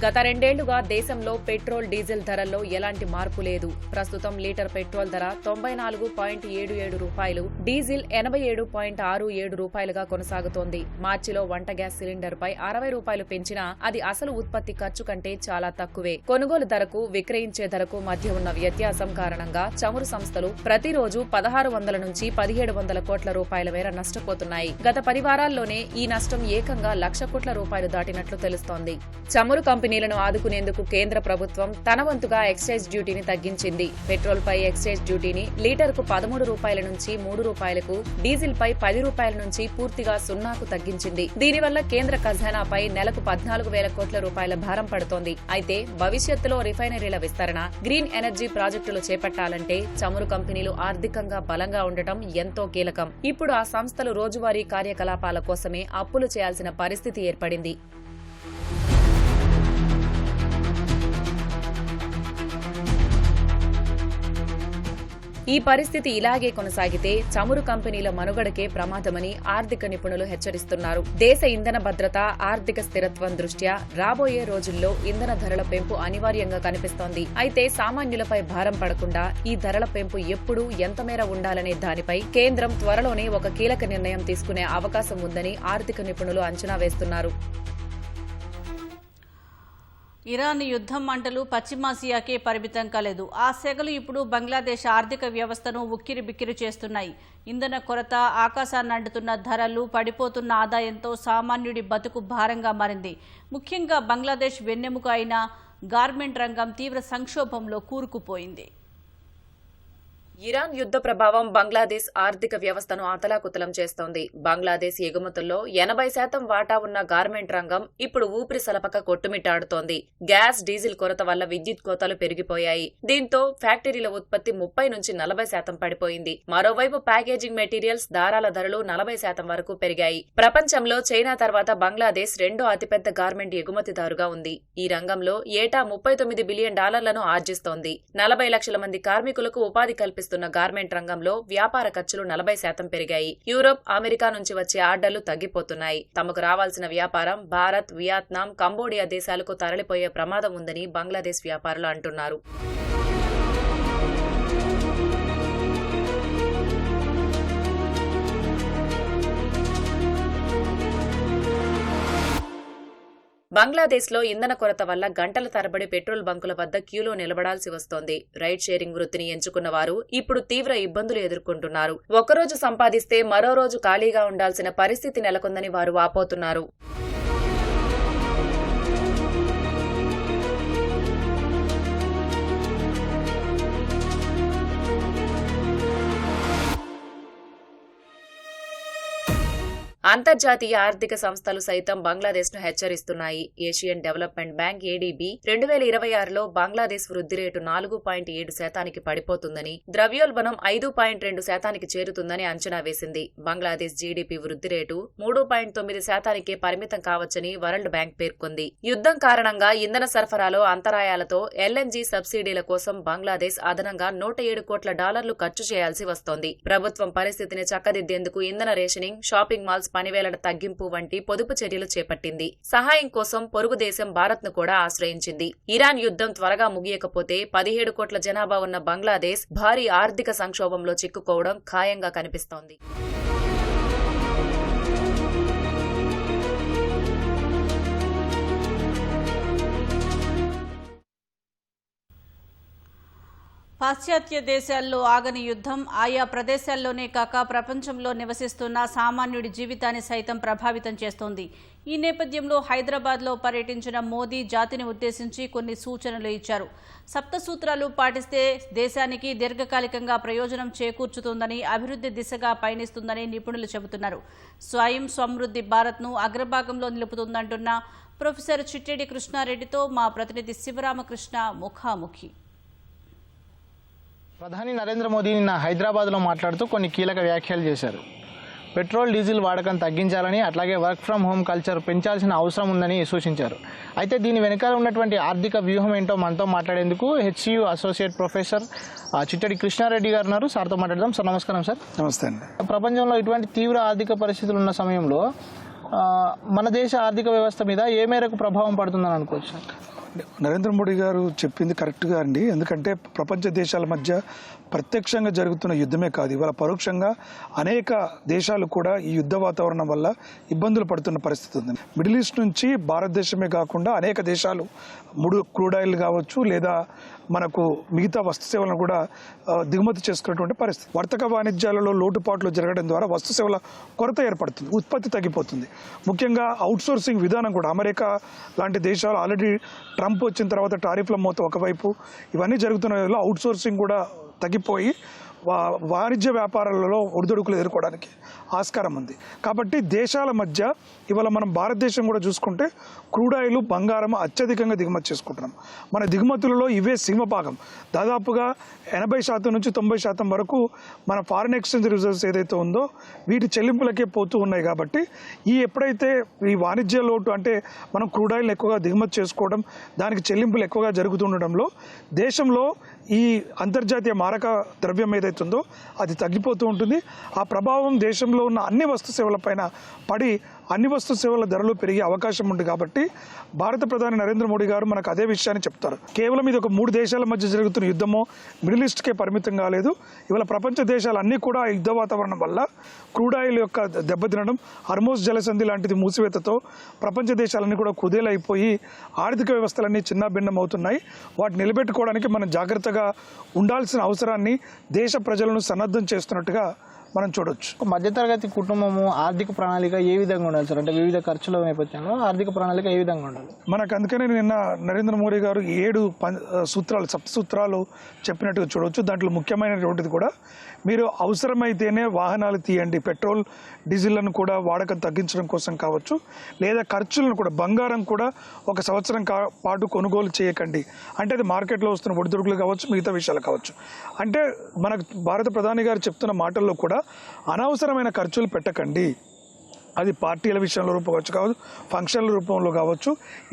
గత 2 ఏళ్లుగా దేశంలో పెట్రోల్ డీజిల్ ధరల్లో ఎలాంటి మార్పు లేదు. ప్రస్తుతం లీటర్ పెట్రోల్ ధర 94.77 రూపాయలు, డీజిల్ 87.67 రూపాయలుగా కొనసాగుతోంది. మార్చిలో వంట గ్యాస్ సిలిండర్ పై 60 రూపాయలు పెంచినా అది అసలు ఉత్పత్తి ఖర్చు కంటే చాలా తక్కువే. కొనుగోలు ధరకు విక్రయించే ధరకు మధ్య ఉన్న వ్యత్యాసం కారణంగా చమురు సంస్థలు ప్రతిరోజు 1600 నుంచి 1700 కోట్ల రూపాయల మేర నష్టపోతున్నాయి. గత 10 వారాల్లోనే ఈ నష్టం ఏకంగా 1,00,000 కోట్ల రూపాయలు దాటినట్లు తెలుస్తోంది. చమురు కంపెనీలను ఆదుకునేందుకు కేంద్ర ప్రభుత్వం తన వంతుగా ఎక్సైజ్ డ్యూటీని తగ్గించింది. పెట్రోల్ పై ఎక్సైజ్ డ్యూటీని లీటర్కు 13 రూపాయల నుంచి 3 రూపాయలకు, డీజిల్ పై 10 రూపాయల నుంచి పూర్తిగా 0కు తగ్గించింది. దీనివల్ల కేంద్ర ఖజానాపై నెలకు 14,000 కోట్ల రూపాయల భారం పడుతోంది. అయితే భవిష్యత్తులో రిఫైనరీల విస్తరణ, గ్రీన్ ఎనర్జీ ప్రాజెక్టులు చేపట్టాలంటే చమురు కంపెనీలు ఆర్థికంగా బలంగా ఉండటం ఎంతో కీలకం. ఇప్పుడు ఆ సంస్థలు రోజువారీ కార్యకలాపాల కోసమే అప్పులు చేయాల్సిన పరిస్థితి ఏర్పడింది. ఈ పరిస్థితి ఇలాగే కొనసాగితే చమురు కంపెనీల మనుగడకే ప్రమాదమని ఆర్థిక నిపుణులు హెచ్చరిస్తున్నారు. దేశ ఇంధన భద్రత, ఆర్థిక స్థిరత్వం దృష్ట్యా రాబోయే రోజుల్లో ఇంధన ధరల పెంపు అనివార్యంగా కనిపిస్తోంది. అయితే సామాన్యులపై భారం పడకుండా ఈ ధరల పెంపు ఎప్పుడు ఎంత మేర ఉండాలనే దానిపై కేంద్రం త్వరలోనే ఒక కీలక నిర్ణయం తీసుకునే అవకాశం ఉందని ఆర్థిక నిపుణులు అంచనా వేస్తున్నారు. ఇరాన్ యుద్ధం మంటలు పశ్చిమాసియాకే పరిమితం కాలేదు. ఆ సెగలు ఇప్పుడు బంగ్లాదేశ్ ఆర్థిక వ్యవస్థను ఉక్కిరిబిక్కిరి చేస్తున్నాయి. ఇంధన కొరత, ఆకాశాన్ని అంటుతున్న ధరలు, పడిపోతున్న ఆదాయంతో సామాన్యుడి బతుకు భారంగా మారింది. ముఖ్యంగా బంగ్లాదేశ్ వెన్నెముక అయిన గార్మెంట్ రంగం తీవ్ర సంక్షోభంలో కూరుకుపోయింది. ఇరాన్ యుద్ధ ప్రభావం బంగ్లాదేశ్ ఆర్థిక వ్యవస్థను అతలాకుతలం చేస్తోంది. బంగ్లాదేశ్ ఎగుమతుల్లో 80% వాటా ఉన్న గార్మెంట్ రంగం ఇప్పుడు ఊపిరి సలపక కొట్టుమిట్టాడుతోంది. గ్యాస్, డీజిల్ కొరత వల్ల విద్యుత్ కోతలు పెరిగిపోయాయి. దీంతో ఫ్యాక్టరీల ఉత్పత్తి 30 నుంచి 40% పడిపోయింది. మరోవైపు ప్యాకేజింగ్ మెటీరియల్స్, దారాల ధరలు 40% వరకు పెరిగాయి. ప్రపంచంలో చైనా తర్వాత బంగ్లాదేశ్ రెండో అతిపెద్ద గార్మెంట్ ఎగుమతిదారుగా ఉంది. ఈ రంగంలో ఏటా $39 బిలియన్ ఆర్జిస్తోంది. 40 లక్షల మంది కార్మికులకు ఉపాధి కల్పిస్తుంది. గార్మెంట్ రంగంలో వ్యాపార ఖర్చులు 40% పెరిగాయి. యూరోప్, అమెరికా నుంచి వచ్చే ఆర్డర్లు తగ్గిపోతున్నాయి. తమకు రావాల్సిన వ్యాపారం భారత్, వియత్నాం, కంబోడియా దేశాలకు తరలిపోయే ప్రమాదం ఉందని బంగ్లాదేశ్ వ్యాపారులు అంటున్నారు. బంగ్లాదేశ్లో ఇంధన కొరత వల్ల గంటల తరబడి పెట్రోల్ బంకుల వద్ద క్యూలో నిలబడాల్సి వస్తోంది. రైడ్ షేరింగ్ వృత్తిని ఎంచుకున్న వారు ఇప్పుడు తీవ్ర ఇబ్బందులు ఎదుర్కొంటున్నారు. ఒకరోజు సంపాదిస్తే మరో రోజు ఖాళీగా ఉండాల్సిన పరిస్థితి నెలకొందని వారు వాపోతున్నారు. అంతర్జాతీయ ఆర్థిక సంస్థలు సైతం బంగ్లాదేశ్ ను హెచ్చరిస్తున్నాయి. ఏషియన్ డెవలప్మెంట్ బ్యాంక్ ఏడీబీ 2026లో బంగ్లాదేశ్ వృద్ధి రేటు 4.7% పడిపోతుందని, ద్రవ్యోల్బణం 5.2% చేరుతుందని అంచనా వేసింది. బంగ్లాదేశ్ జీడీపీ వృద్ధి రేటు 3.9%కే పరిమితం కావచ్చని వరల్డ్ బ్యాంక్ పేర్కొంది. యుద్ధం కారణంగా ఇంధన సరఫరాలో అంతరాయాలతో ఎల్ఎన్జీ సబ్సిడీల కోసం బంగ్లాదేశ్ అదనంగా $107 కోట్ల ఖర్చు చేయాల్సి వస్తోంది. ప్రభుత్వం పరిస్థితిని చక్కదిద్దేందుకు ఇంధన రేషనింగ్, షాపింగ్ మాల్స్ పనివేళల తగ్గింపు వంటి పొదుపు చర్యలు చేపట్టింది. సహాయం కోసం పొరుగు దేశం భారత్ ను కూడా ఆశ్రయించింది. ఇరాన్ యుద్ధం త్వరగా ముగియకపోతే 17 కోట్ల జనాభా ఉన్న బంగ్లాదేశ్ భారీ ఆర్థిక సంక్షోభంలో చిక్కుకోవడం ఖాయంగా కనిపిస్తోంది. పాశ్చాత్య దేశాల్లో ఆగని యుద్ధం ఆయా ప్రదేశాల్లోనే కాక ప్రపంచంలో నివసిస్తున్న సామాన్యుడి జీవితాన్ని సైతం ప్రభావితం చేస్తోంది. ఈ నేపథ్యంలో హైదరాబాద్లో పర్యటించిన మోదీ జాతిని ఉద్దేశించి కొన్ని సూచనలు ఇచ్చారు. సప్తసూత్రాలు పాటిస్తే దేశానికి దీర్ఘకాలికంగా ప్రయోజనం చేకూర్చుతుందని, అభివృద్ధి దిశగా పయనిస్తుందని నిపుణులు చెబుతున్నారు. స్వయం సమృద్ధి భారత్ను అగ్రభాగంలో నిలుపుతుందంటున్న ప్రొఫెసర్ చిట్టెడి కృష్ణారెడ్డితో మా ప్రతినిధి శివరామకృష్ణ ముఖాముఖి. ప్రధాని నరేంద్ర మోదీ నిన్న హైదరాబాద్లో మాట్లాడుతూ కొన్ని కీలక వ్యాఖ్యలు చేశారు. పెట్రోల్, డీజిల్ వాడకం తగ్గించాలని, అట్లాగే వర్క్ ఫ్రం హోమ్ కల్చర్ పెంచాల్సిన అవసరం ఉందని సూచించారు. అయితే దీని వెనకాల ఉన్నటువంటి ఆర్థిక వ్యూహం ఏంటో మనతో మాట్లాడేందుకు HCU associate professor Chittedi Krishna Reddy గారు ఉన్నారు. సార్తో మాట్లాడదాం. సార్ నమస్కారం. సార్ నమస్తే అండి. ప్రపంచంలో ఇటువంటి తీవ్ర ఆర్థిక పరిస్థితులు ఉన్న సమయంలో మన దేశ ఆర్థిక వ్యవస్థ మీద ఏ మేరకు ప్రభావం పడుతుందని అనుకోవచ్చు? నరేంద్ర మోడీ గారు చెప్పింది కరెక్ట్గా అండి. ఎందుకంటే ప్రపంచ దేశాల మధ్య ప్రత్యక్షంగా జరుగుతున్న యుద్ధమే కాదు, ఇవాళ పరోక్షంగా అనేక దేశాలు కూడా ఈ యుద్ధ వాతావరణం వల్ల ఇబ్బందులు పడుతున్న పరిస్థితి ఉంది. మిడిల్ ఈస్ట్ నుంచి భారతదేశమే కాకుండా అనేక దేశాలు క్రూడ్ ఆయిల్ కావచ్చు లేదా మనకు మిగతా వస్తు సేవలను కూడా దిగుమతి చేసుకున్నటువంటి పరిస్థితి. వర్తక వాణిజ్యాలలో లోటుపాట్లు జరగడం ద్వారా వస్తు సేవల కొరత ఏర్పడుతుంది, ఉత్పత్తి తగ్గిపోతుంది. ముఖ్యంగా అవుట్సోర్సింగ్ విధానం కూడా అమెరికా లాంటి దేశాలు ఆల్రెడీ ట్రంప్ వచ్చిన తర్వాత టారిఫ్ల మోత ఒకవైపు ఇవన్నీ జరుగుతున్న అవుట్సోర్సింగ్ కూడా తగ్గిపోయి వాణిజ్య వ్యాపారాలలో ఒడిదొడుకులు ఎదుర్కోవడానికి ఆస్కారం ఉంది. కాబట్టి దేశాల మధ్య ఇవాళ మనం భారతదేశం కూడా చూసుకుంటే క్రూడ్ ఆయిల్, బంగారం అత్యధికంగా దిగుమతి చేసుకుంటున్నాం. మన దిగుమతులలో ఇవే సింహభాగం. దాదాపుగా 80% నుంచి 90% వరకు మన ఫారిన్ ఎక్స్చేంజ్ రిజర్వ్స్ ఏదైతే ఉందో వీటి చెల్లింపులకే పోతూ ఉన్నాయి. కాబట్టి ఎప్పుడైతే ఈ వాణిజ్య లోటు అంటే మనం క్రూడ్ ఆయిల్ ఎక్కువగా దిగుమతి చేసుకోవడం, దానికి చెల్లింపులు ఎక్కువగా జరుగుతుండడంలో దేశంలో ఈ అంతర్జాతీయ మారక ద్రవ్యం ఏదైతే ఉందో అది తగ్గిపోతూ ఉంటుంది. ఆ ప్రభావం దేశంలో ఉన్న అన్ని వస్తు సేవలపైన పడి అన్ని వస్తు సేవల ధరలు పెరిగే అవకాశం ఉంది. కాబట్టి భారత ప్రధాని నరేంద్ర మోడీ గారు మనకు అదే విషయాన్ని చెప్తారు. కేవలం ఇది ఒక 3 దేశాల మధ్య జరుగుతున్న యుద్ధమో మిడిల్ ఈస్ట్కే పరిమితం కాలేదు. ఇవాళ ప్రపంచ దేశాలన్నీ కూడా యుద్ధ వాతావరణం వల్ల క్రూడ్ ఆయిల్ యొక్క దెబ్బతినడం, హర్మోజ్ జలసంధి లాంటిది మూసివేతతో ప్రపంచ దేశాలన్నీ కూడా కుదేలైపోయి ఆర్థిక వ్యవస్థలన్నీ చిన్నాభిన్నం అవుతున్నాయి. వాటిని నిలబెట్టుకోవడానికి మనం జాగ్రత్తగా ఉండాల్సిన అవసరాన్ని దేశ ప్రజలను సన్నద్ధం చేస్తున్నట్టుగా మనం చూడొచ్చు. మధ్యతరగతి కుటుంబము ఆర్థిక ప్రణాళిక ఏ విధంగా ఉండాలి సార్? అంటే వివిధ ఖర్చుల నేపథ్యంలో ఆర్థిక ప్రణాళిక ఏ విధంగా ఉండాలి? మనకు అందుకనే నిన్న నరేంద్ర మోడీ గారు 7 సప్త సూత్రాలు చెప్పినట్టుగా చూడవచ్చు. దాంట్లో ముఖ్యమైనటువంటిది కూడా మీరు అవసరమైతేనే వాహనాలు తీయండి, పెట్రోల్ డీజిల్లను కూడా వాడకం తగ్గించడం కోసం కావచ్చు, లేదా ఖర్చులను కూడా బంగారం కూడా 1 సంవత్సరం పాటు కొనుగోలు చేయకండి. అంటే అది మార్కెట్లో వస్తున్న ఒడిదుడుకులు కావచ్చు, మిగతా విషయాలు కావచ్చు. అంటే మనకు భారత ప్రధాని గారు చెప్తున్న మాటల్లో కూడా అనవసరమైన ఖర్చులు పెట్టకండి. అది పార్టీల విషయంలో రూపవచ్చు కావచ్చు, ఫంక్షన్ల రూపంలో కావచ్చు,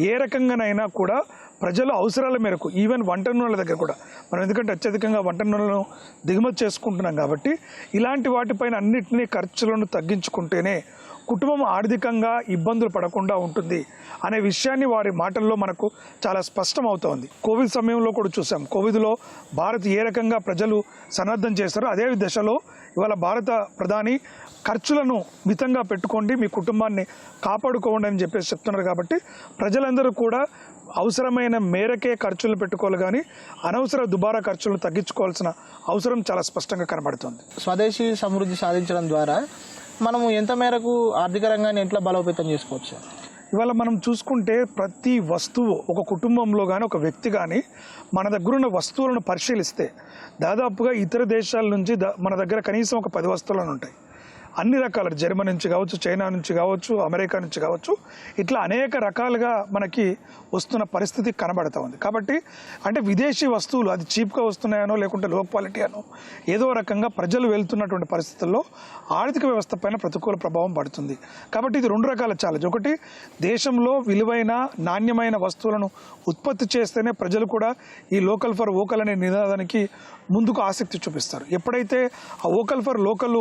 ఏ రకంగానైనా కూడా ప్రజల అవసరాల మేరకు ఈవెన్ వంట నూనెల దగ్గర కూడా మనం ఎందుకంటే అత్యధికంగా వంట నూనెలను దిగుమతి చేసుకుంటున్నాం కాబట్టి ఇలాంటి వాటిపైన అన్నింటినీ ఖర్చులను తగ్గించుకుంటేనే కుటుంబం ఆర్థికంగా ఇబ్బందులు పడకుండా ఉంటుంది అనే విషయాన్ని వారి మాటల్లో మనకు చాలా స్పష్టం అవుతోంది. కోవిడ్ సమయంలో కూడా చూసాం. కోవిడ్లో భారత్ ఏ రకంగా ప్రజలు సన్నద్ధం చేస్తారో అదే దశలో ఇవాళ భారత ప్రధాని ఖర్చులను మితంగా పెట్టుకోండి, మీ కుటుంబాన్ని కాపాడుకోండి అని చెప్పేసి చెప్తున్నారు. కాబట్టి ప్రజలందరూ కూడా అవసరమైన మేరకే ఖర్చులు పెట్టుకోవాలి, కానీ అనవసర దుబారా ఖర్చులను తగ్గించుకోవాల్సిన అవసరం చాలా స్పష్టంగా కనబడుతుంది. స్వదేశీ సమృద్ధి సాధించడం ద్వారా మనము ఎంత మేరకు ఆర్థిక రంగాన్ని ఎట్లా బలోపేతం చేసుకోవచ్చు? ఇవాళ మనం చూసుకుంటే ప్రతి వస్తువు ఒక కుటుంబంలో కానీ ఒక వ్యక్తి కానీ మన దగ్గర ఉన్న వస్తువులను పరిశీలిస్తే దాదాపుగా ఇతర దేశాల నుంచి మన దగ్గర కనీసం ఒక 10 వస్తువులను ఉంటాయి. అన్ని రకాల జర్మనీ నుంచి కావచ్చు, చైనా నుంచి కావచ్చు, అమెరికా నుంచి కావచ్చు, ఇట్లా అనేక రకాలుగా మనకి వస్తున్న పరిస్థితి కనబడతా ఉంది. కాబట్టి అంటే విదేశీ వస్తువులు అది చీప్గా వస్తున్నాయనో లేకుంటే లో క్వాలిటీ అనో ఏదో రకంగా ప్రజలు వెళ్తున్నటువంటి పరిస్థితుల్లో ఆర్థిక వ్యవస్థ పైన ప్రతికూల ప్రభావం పడుతుంది. కాబట్టి ఇది 2 రకాల ఛాలెంజ్. ఒకటి, దేశంలో విలువైన నాణ్యమైన వస్తువులను ఉత్పత్తి చేస్తేనే ప్రజలు కూడా ఈ లోకల్ ఫర్ వోకల్ అనే నినాదానికి ముందుకు ఆసక్తి చూపిస్తారు. ఎప్పుడైతే ఆ వోకల్ ఫర్ లోకల్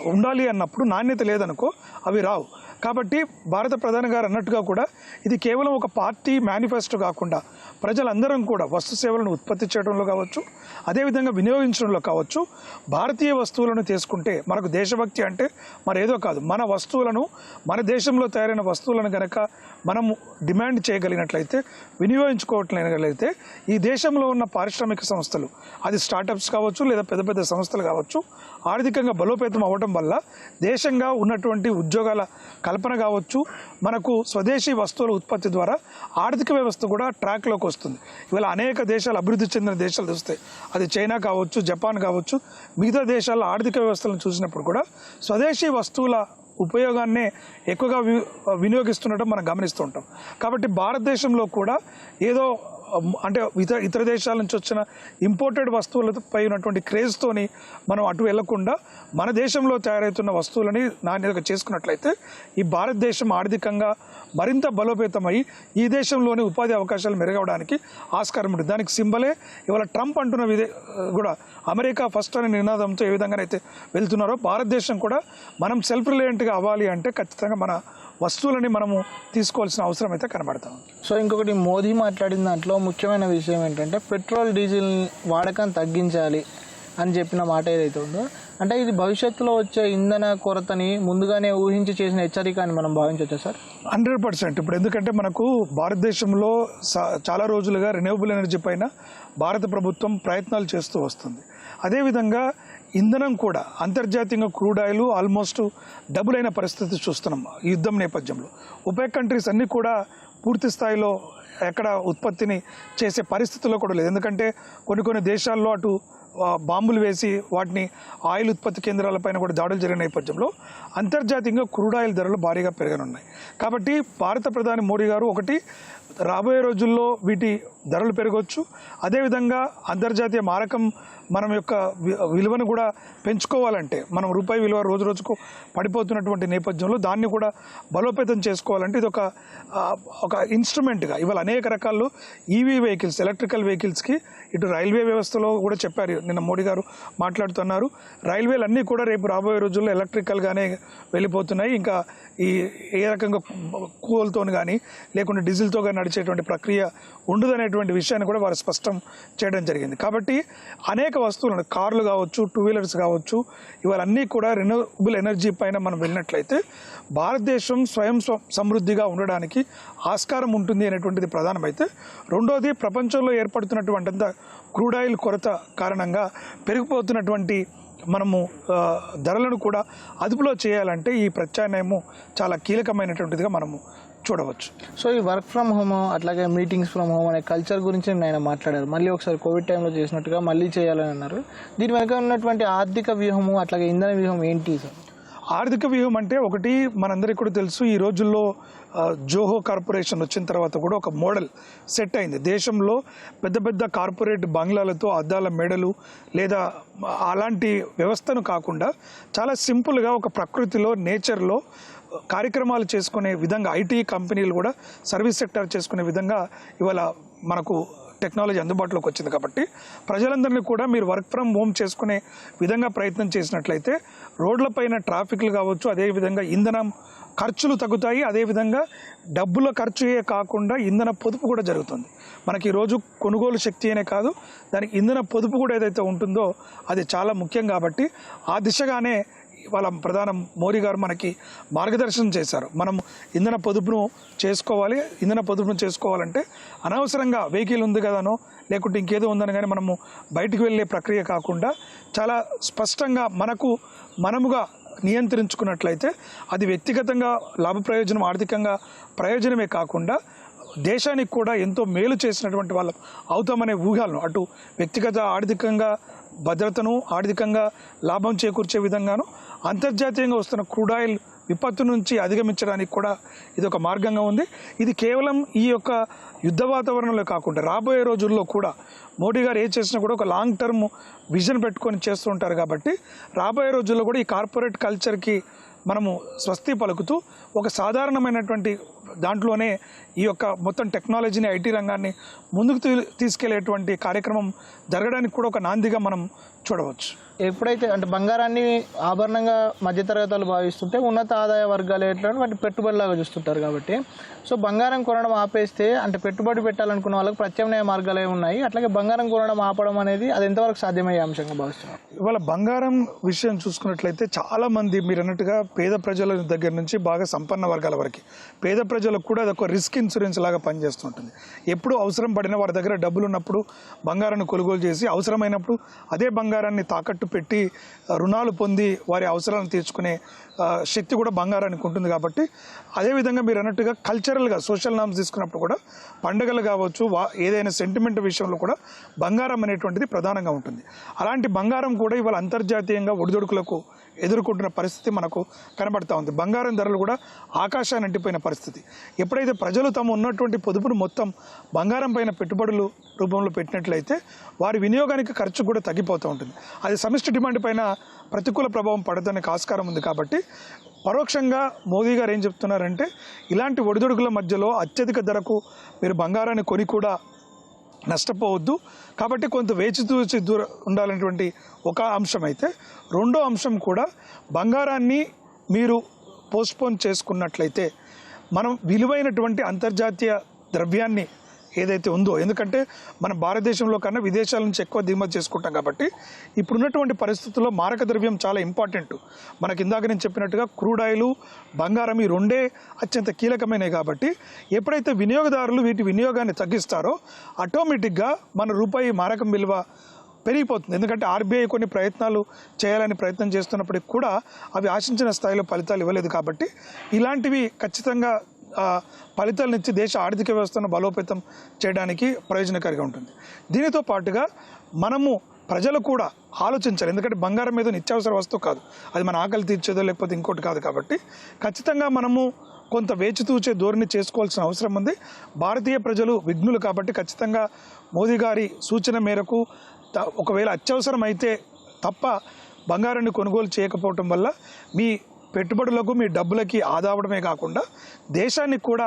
ఉండాలి అన్నప్పుడు నాణ్యత లేదనుకో అవి రావు. కాబట్టి భారత ప్రధాని గారు అన్నట్టుగా కూడా ఇది కేవలం ఒక పార్టీ మేనిఫెస్టో కాకుండా ప్రజలందరం కూడా వస్తు సేవలను ఉత్పత్తి చేయడంలో కావచ్చు, అదేవిధంగా వినియోగించడంలో కావచ్చు, భారతీయ వస్తువులను తీసుకుంటే మనకు దేశభక్తి అంటే మరేదో కాదు. మన వస్తువులను, మన దేశంలో తయారైన వస్తువులను కనుక మనం డిమాండ్ చేయగలిగినట్లయితే, వినియోగించుకోవట్లయితే ఈ దేశంలో ఉన్న పారిశ్రామిక సంస్థలు, అది స్టార్టప్స్ కావచ్చు లేదా పెద్ద పెద్ద సంస్థలు కావచ్చు, ఆర్థికంగా బలోపేతం అవ్వడం వల్ల దేశంగా ఉన్నటువంటి ఉద్యోగాల కల్పన కావచ్చు, మనకు స్వదేశీ వస్తువుల ఉత్పత్తి ద్వారా ఆర్థిక వ్యవస్థ కూడా ట్రాక్లోకి వస్తుంది. ఇవాళ అనేక దేశాలు, అభివృద్ధి చెందిన దేశాలు చూస్తాయి, అది చైనా కావచ్చు, జపాన్ కావచ్చు, మిగతా దేశాల ఆర్థిక వ్యవస్థలను చూసినప్పుడు కూడా స్వదేశీ వస్తువుల ఉపయోగాన్నే ఎక్కువగా వినియోగిస్తుండటం మనం గమనిస్తూ ఉంటాం. కాబట్టి భారతదేశంలో కూడా ఏదో అంటే ఇతర దేశాల నుంచి వచ్చిన ఇంపోర్టెడ్ వస్తువులపై ఉన్నటువంటి క్రేజ్తోని మనం అటు వెళ్లకుండా మన దేశంలో తయారవుతున్న వస్తువులని నాణ్యతగా చేసుకున్నట్లయితే ఈ భారతదేశం ఆర్థికంగా మరింత బలోపేతమై ఈ దేశంలోని ఉపాధి అవకాశాలు మెరుగవడానికి ఆస్కారం ఉంటుంది. దానికి సింబలే ఇవాళ ట్రంప్ అంటున్న కూడా అమెరికా ఫస్ట్ అనే నినాదంతో ఏ విధంగానైతే వెళ్తున్నారో భారతదేశం కూడా మనం సెల్ఫ్ రిలయంట్గా అవ్వాలి అంటే ఖచ్చితంగా మన వస్తువులని మనము తీసుకోవాల్సిన అవసరం అయితే కనబడతాం. సో ఇంకొకటి మోదీ మాట్లాడిన దాంట్లో ముఖ్యమైన విషయం ఏంటంటే పెట్రోల్ డీజిల్ వాడకం తగ్గించాలి అని చెప్పిన మాట ఏదైతే ఉందో అంటే ఇది భవిష్యత్తులో వచ్చే ఇంధన కొరతని ముందుగానే ఊహించి చేసిన హెచ్చరిక అని మనం భావించవచ్చా సార్? 100%. ఇప్పుడు ఎందుకంటే మనకు భారతదేశంలో చాలా రోజులుగా రెన్యూవబుల్ ఎనర్జీ పైన భారత ప్రభుత్వం ప్రయత్నాలు చేస్తూ వస్తుంది. అదేవిధంగా ఇంధనం కూడా అంతర్జాతీయంగా క్రూడ్ ఆయిల్ ఆల్మోస్ట్ డబుల్ అయిన పరిస్థితి చూస్తున్నాం ఈ యుద్ధం నేపథ్యంలో. ఒపెక్ కంట్రీస్ అన్నీ కూడా పూర్తి స్థాయిలో ఎక్కడ ఉత్పత్తిని చేసే పరిస్థితుల్లో కూడా లేదు. ఎందుకంటే కొన్ని దేశాల్లో అటు బాంబులు వేసి వాటిని ఆయిల్ ఉత్పత్తి కేంద్రాలపైన కూడా దాడులు జరిగిన నేపథ్యంలో అంతర్జాతీయంగా క్రూడ్ ఆయిల్ ధరలు భారీగా పెరగనున్నాయి. కాబట్టి భారత ప్రధాని మోడీ గారు ఒకటి రాబోయే రోజుల్లో వీటి ధరలు పెరగవచ్చు, అదేవిధంగా అంతర్జాతీయ మారకం మనం యొక్క విలువను కూడా పెంచుకోవాలంటే మనం రూపాయి విలువ రోజు రోజుకు పడిపోతున్నటువంటి నేపథ్యంలో దాన్ని కూడా బలోపేతం చేసుకోవాలంటే ఇది ఒక ఇన్స్ట్రుమెంట్గా ఇవాళ అనేక రకాలు ఈవీ వెహికల్స్ ఎలక్ట్రికల్ వెహికల్స్కి ఇటు రైల్వే వ్యవస్థలో కూడా చెప్పారు. నిన్న మోడీ గారు మాట్లాడుతున్నారు రైల్వేలు అన్నీ కూడా రేపు రాబోయే రోజుల్లో ఎలక్ట్రికల్గానే వెళ్ళిపోతున్నాయి. ఇంకా ఏ రకంగా కోల్తో కానీ లేకుంటే డీజిల్తో కానీ నడిచేటువంటి ప్రక్రియ ఉండదనేటువంటి విషయాన్ని కూడా వారు స్పష్టం చేయడం జరిగింది. కాబట్టి అనేక వస్తువులను కార్లు కావచ్చు, 2 వీలర్స్ కావచ్చు, ఇవన్నీ కూడా రెన్యూవబుల్ ఎనర్జీ పైన మనం వెళ్ళినట్లయితే భారతదేశం స్వయం సమృద్ధిగా ఉండడానికి ఆస్కారం ఉంటుంది అనేటువంటిది ప్రధానమైతే, రెండోది ప్రపంచంలో ఏర్పడుతున్నటువంటి క్రూడ్ ఆయిల్ కొరత కారణంగా పెరిగిపోతున్నటువంటి మనము ధరలను కూడా అదుపులో చేయాలంటే ఈ ప్రత్యామ్నాయము చాలా కీలకమైనటువంటిదిగా మనము చూడవచ్చు. సో ఈ వర్క్ ఫ్రమ్ హోమ్ అట్లాగే మీటింగ్స్ ఫ్రమ్ హోమ్ అనే కల్చర్ గురించి ఆయన మాట్లాడారు. మళ్ళీ ఒకసారి కోవిడ్ టైంలో చేసినట్టుగా మళ్ళీ చేయాలని అన్నారు. దీని వెనుక ఉన్నటువంటి ఆర్థిక వ్యూహము అట్లాగే ఇంధన వ్యూహం ఏంటి సార్? ఆర్థిక వ్యూహం అంటే ఒకటి మనందరికీ కూడా తెలుసు, ఈ రోజుల్లో జోహో కార్పొరేషన్ వచ్చిన తర్వాత కూడా ఒక మోడల్ సెట్ అయింది. దేశంలో పెద్ద పెద్ద కార్పొరేట్ బంగ్లాలతో అద్దాల మేడలు లేదా అలాంటి వ్యవస్థను కాకుండా చాలా సింపుల్గా ఒక ప్రకృతిలో నేచర్లో కార్యక్రమాలు చేసుకునే విధంగా ఐటీ కంపెనీలు కూడా సర్వీస్ సెక్టర్ చేసుకునే విధంగా ఇవాళ మనకు టెక్నాలజీ అందుబాటులోకి వచ్చింది. కాబట్టి ప్రజలందరినీ కూడా మీరు వర్క్ ఫ్రమ్ హోమ్ చేసుకునే విధంగా ప్రయత్నం చేసినట్లయితే రోడ్లపైన ట్రాఫిక్లు కావచ్చు, అదేవిధంగా ఇంధనం ఖర్చులు తగ్గుతాయి, అదేవిధంగా డబ్బుల ఖర్చుయే కాకుండా ఇంధన పొదుపు కూడా జరుగుతుంది. మనకి ఈరోజు కొనుగోలు శక్తి అనే కాదు, దానికి ఇంధన పొదుపు కూడా ఏదైతే ఉంటుందో అది చాలా ముఖ్యం. కాబట్టి ఆ దిశగానే వాళ్ళ ప్రధాని మోడీ గారు మనకి మార్గదర్శనం చేశారు. మనం ఇంధన పొదుపును చేసుకోవాలంటే అనవసరంగా వెహికల్ ఉంది కదానో లేకుంటే ఇంకేదో ఉందని కానీ మనము బయటికి వెళ్ళే ప్రక్రియ కాకుండా చాలా స్పష్టంగా మనముగా నియంత్రించుకున్నట్లయితే అది వ్యక్తిగతంగా లాభ ప్రయోజనం ఆర్థికంగా ప్రయోజనమే కాకుండా దేశానికి కూడా ఎంతో మేలు చేసినటువంటి వాళ్ళు అవుతామనే ఊహలను అటు వ్యక్తిగత ఆర్థికంగా భద్రతను ఆర్థికంగా లాభం చేకూర్చే విధంగాను అంతర్జాతీయంగా వస్తున్న క్రూడ్ ఆయిల్ విపత్తు నుంచి అధిగమించడానికి కూడా ఇది ఒక మార్గంగా ఉంది. ఇది కేవలం ఈ యొక్క యుద్ధ వాతావరణంలో కాకుండా రాబోయే రోజుల్లో కూడా మోడీ గారు చేసినా కూడా ఒక లాంగ్ టర్మ్ విజన్ పెట్టుకొని చేస్తూ ఉంటారు. కాబట్టి రాబోయే రోజుల్లో కూడా ఈ కార్పొరేట్ కల్చర్కి మనము స్వస్తి పలుకుతూ ఒక సాధారణమైనటువంటి దాంట్లోనే ఈ యొక్క మొత్తం టెక్నాలజీని ఐటీ రంగాన్ని ముందుకు తీసుకెళ్లేటువంటి కార్యక్రమం జరగడానికి కూడా ఒక నాందిగా మనం చూడవచ్చు. ఎప్పుడైతే అంటే బంగారాన్ని ఆభరణంగా మధ్యతరగతి వాళ్ళు భావిస్తుంటే ఉన్నత ఆదాయ వర్గాలు ఎట్లా వాటి పెట్టుబడిలాగా చూస్తుంటారు. కాబట్టి సో బంగారం కొనడం ఆపేస్తే అంటే పెట్టుబడి పెట్టాలనుకున్న వాళ్ళకి ప్రత్యామ్నాయ మార్గాలు ఉన్నాయి. అట్లాగే బంగారం కొనడం ఆపడం అనేది అది ఎంతవరకు సాధ్యమయ్యే అంశంగా భావిస్తున్నారు? ఇవాళ బంగారం విషయం చూసుకున్నట్లయితే చాలా మంది మీరు అన్నట్టుగా పేద ప్రజల దగ్గర నుంచి బాగా సంపన్న వర్గాల వరకు పేద ప్రజలకు కూడా అది ఒక రిస్క్ ఇన్సూరెన్స్ లాగా పనిచేస్తుంటుంది. ఎప్పుడు అవసరం పడినా వారి దగ్గర డబ్బులు ఉన్నప్పుడు బంగారాన్ని కొనుగోలు చేసి అవసరమైనప్పుడు అదే బంగారాన్ని తాకట్టు పెట్టి రుణాలు పొంది వారి అవసరాలను తీర్చుకునే శక్తి కూడా బంగారానికి ఉంటుంది. కాబట్టి అదేవిధంగా మీరు అన్నట్టుగా కల్చరల్గా సోషల్ నామ్స్ తీసుకున్నప్పుడు కూడా పండుగలు కావచ్చు ఏదైనా సెంటిమెంట్ విషయంలో కూడా బంగారం అనేటువంటిది ప్రధానంగా ఉంటుంది. అలాంటి బంగారం కూడా ఇవాళ అంతర్జాతీయంగా ఒడిదొడుకులకు ఎదుర్కొంటున్న పరిస్థితి మనకు కనబడతా ఉంది. బంగారం ధరలు కూడా ఆకాశాన్ని అంటిపోయిన పరిస్థితి. ఎప్పుడైతే ప్రజలు తమ ఉన్నటువంటి పొదుపును మొత్తం బంగారం పైన పెట్టుబడులు రూపంలో పెట్టినట్లయితే వారి వినియోగానికి ఖర్చు కూడా తగ్గిపోతూ ఉంటుంది. అది సమిష్టి డిమాండ్ పైన ప్రతికూల ప్రభావం పడడానికి ఆస్కారం ఉంది. కాబట్టి పరోక్షంగా మోదీ గారు ఏం చెప్తున్నారంటే, ఇలాంటి ఒడిదుడుకుల మధ్యలో అత్యధిక ధరకు మీరు బంగారాన్ని కొని కూడా నష్టపోవద్దు, కాబట్టి కొంత వేచి చూసి ఉండాలనేటువంటి ఒక అంశం అయితే, రెండో అంశం కూడా బంగారాన్ని మీరు పోస్ట్పోన్ చేసుకున్నట్లయితే మనం విలువైనటువంటి అంతర్జాతీయ ద్రవ్యాన్ని ఏదైతే ఉందో, ఎందుకంటే మన భారతదేశంలో కన్నా విదేశాల నుంచి ఎక్కువ దిగుమతి చేసుకుంటాం కాబట్టి ఇప్పుడున్నటువంటి పరిస్థితుల్లో మారక ద్రవ్యం చాలా ఇంపార్టెంట్. మనకి ఇందాక నేను చెప్పినట్టుగా క్రూడ్ ఆయిల్, బంగారం ఈ రెండే అత్యంత కీలకమైనవి. కాబట్టి ఎప్పుడైతే వినియోగదారులు వీటి వినియోగాన్ని తగ్గిస్తారో ఆటోమేటిక్గా మన రూపాయి మారకం విలువ పెరిగిపోతుంది. ఎందుకంటే ఆర్బీఐ కొన్ని ప్రయత్నాలు చేయాలని ప్రయత్నం చేస్తున్నప్పటికీ కూడా అవి ఆశించిన స్థాయిలో ఫలితాలు ఇవ్వలేదు. కాబట్టి ఇలాంటివి ఖచ్చితంగా ఫలితాలనిచ్చి దేశ ఆర్థిక వ్యవస్థను బలోపేతం చేయడానికి ప్రయోజనకారిగా ఉంటుంది. దీనితో పాటుగా మనము ప్రజలు కూడా ఆలోచించాలి. ఎందుకంటే బంగారం మీద నిత్యావసర వస్తువు కాదు, అది మన ఆకలి తీర్చేదో లేకపోతే ఇంకోటి కాదు. కాబట్టి ఖచ్చితంగా మనము కొంత వేచి తూచే ధోరణి చేసుకోవాల్సిన అవసరం ఉంది. భారతీయ ప్రజలు విఘ్నులు కాబట్టి ఖచ్చితంగా మోదీ గారి సూచన మేరకు ఒకవేళ అత్యవసరం అయితే తప్ప బంగారాన్ని కొనుగోలు చేయకపోవటం వల్ల మీ పెట్టుబడులకు మీ డబ్బులకి ఆదా అవడమే కాకుండా దేశానికి కూడా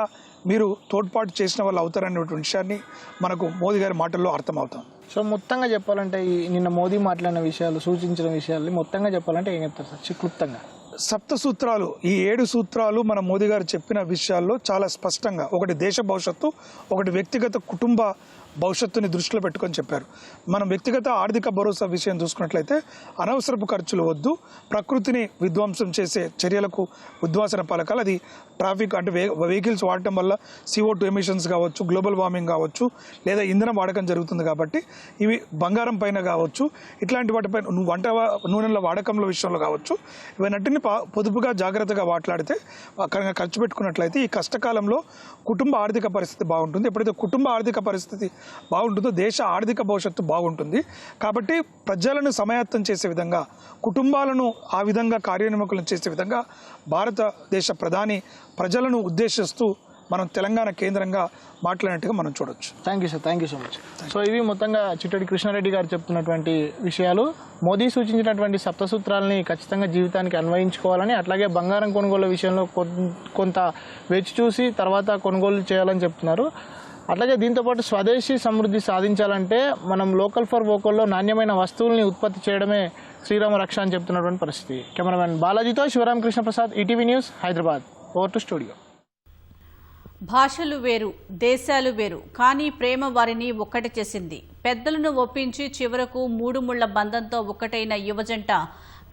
మీరు తోడ్పాటు చేసిన వాళ్ళు అవుతారనేటువంటి విషయాన్ని మనకు మోదీ గారి మాటల్లో అర్థమవుతుంది. సో మొత్తంగా చెప్పాలంటే ఈ నిన్న మోదీ మాట్లాడిన విషయాలు, సూచించిన విషయాలు మొత్తంగా చెప్పాలంటే ఏం చెప్తారు సార్ క్లుప్తంగా? సప్త సూత్రాలు, ఈ 7 సూత్రాలు మన మోదీ గారు చెప్పిన విషయాల్లో చాలా స్పష్టంగా ఒకటి దేశ భవిష్యత్తు, ఒకటి వ్యక్తిగత కుటుంబ భవిష్యత్తుని దృష్టిలో పెట్టుకొని చెప్పారు. మనం వ్యక్తిగత ఆర్థిక భరోసా విషయం చూసుకున్నట్లయితే అనవసరపు ఖర్చులు వద్దు, ప్రకృతిని విధ్వంసం చేసే చర్యలకు ఉద్వాసన పలకాలి. అది ట్రాఫిక్ అంటే వెహికల్స్ వాడటం వల్ల CO2 ఎమిషన్స్ కావచ్చు, గ్లోబల్ వార్మింగ్ కావచ్చు, లేదా ఇంధనం వాడకం జరుగుతుంది. కాబట్టి ఇవి బంగారం పైన కావచ్చు, ఇట్లాంటి వాటిపైన వంట నూనెల వాడకంలో విషయంలో కావచ్చు, ఇవన్నింటినీ పొదుపుగా జాగ్రత్తగా మాట్లాడితే ఖర్చు పెట్టుకున్నట్లయితే ఈ కష్టకాలంలో కుటుంబ ఆర్థిక పరిస్థితి బాగుంటుంది. ఎప్పుడైతే కుటుంబ ఆర్థిక పరిస్థితి బాగుంటుందో దేశ ఆర్థిక భవిష్యత్తు బాగుంటుంది. కాబట్టి ప్రజలను సమాయత్తం చేసే విధంగా, కుటుంబాలను ఆ విధంగా కార్యోన్ముఖులను చేసే విధంగా భారతదేశ ప్రధాని ప్రజలను ఉద్దేశిస్తూ మనం తెలంగాణ కేంద్రంగా మాట్లాడినట్టుగా మనం చూడొచ్చు. Thank you sir, thank you so much. So ఇవి మొత్తంగా చిట్టడి కృష్ణారెడ్డి గారు చెప్తున్నటువంటి విషయాలు. మోదీ సూచించినటువంటి సప్తసూత్రాలని ఖచ్చితంగా జీవితానికి అన్వయించుకోవాలని, అట్లాగే బంగారం కొనుగోలు విషయంలో కొంత వేచి చూసి తర్వాత కొనుగోలు చేయాలని చెప్తున్నారు. అట్లాగే దీంతోపాటు స్వదేశీ సమృద్ధి సాధించాలంటే మనం లోకల్ ఫర్ వోకల్లో నాణ్యమైన వస్తువుల్ని ఉత్పత్తి చేయడమే శ్రీరామ రక్ష అని చెప్తున్నటువంటి పరిస్థితి. కెమెరామెన్ బాలాజీతో Sivaramakrishna Prasad, ETV news, Hyderabad. Over to studio. భాషలు వేరు, దేశాలు వేరు, కానీ ప్రేమ వారిని ఒక్కటి చేసింది. పెద్దలను ఒప్పించి చివరకు 3 ముళ్ల బంధంతో ఒక్కటైన యువజంట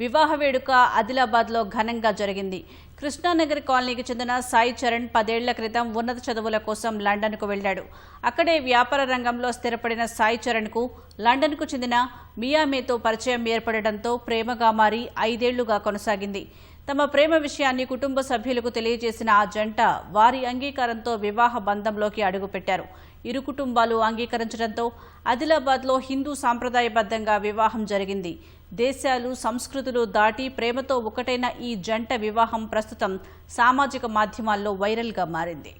వివాహ వేడుక ఆదిలాబాద్లో ఘనంగా జరిగింది. కృష్ణానగర్ కాలనీకి చెందిన సాయి చరణ్ 10 ఏళ్ల క్రితం ఉన్నత చదువుల కోసం లండన్కు వెళ్లాడు. అక్కడే వ్యాపార రంగంలో స్థిరపడిన సాయి చరణ్కు లండన్కు చెందిన మియామేతో పరిచయం ఏర్పడడంతో ప్రేమగా మారి 5 ఏళ్లుగా కొనసాగింది. తమ ప్రేమ విషయాన్ని కుటుంబ సభ్యులకు తెలియజేసిన ఆ జంట వారి అంగీకారంతో వివాహ బంధంలోకి అడుగుపెట్టారు. ఇరు కుటుంబాలు అంగీకరించడంతో ఆదిలాబాద్లో హిందూ సాంప్రదాయబద్ధంగా వివాహం జరిగింది. దేశాలు, సంస్కృతులు దాటి ప్రేమతో ఒకటైన ఈ జంట వివాహం ప్రస్తుతం సామాజిక మాధ్యమాల్లో వైరల్గా మారింది.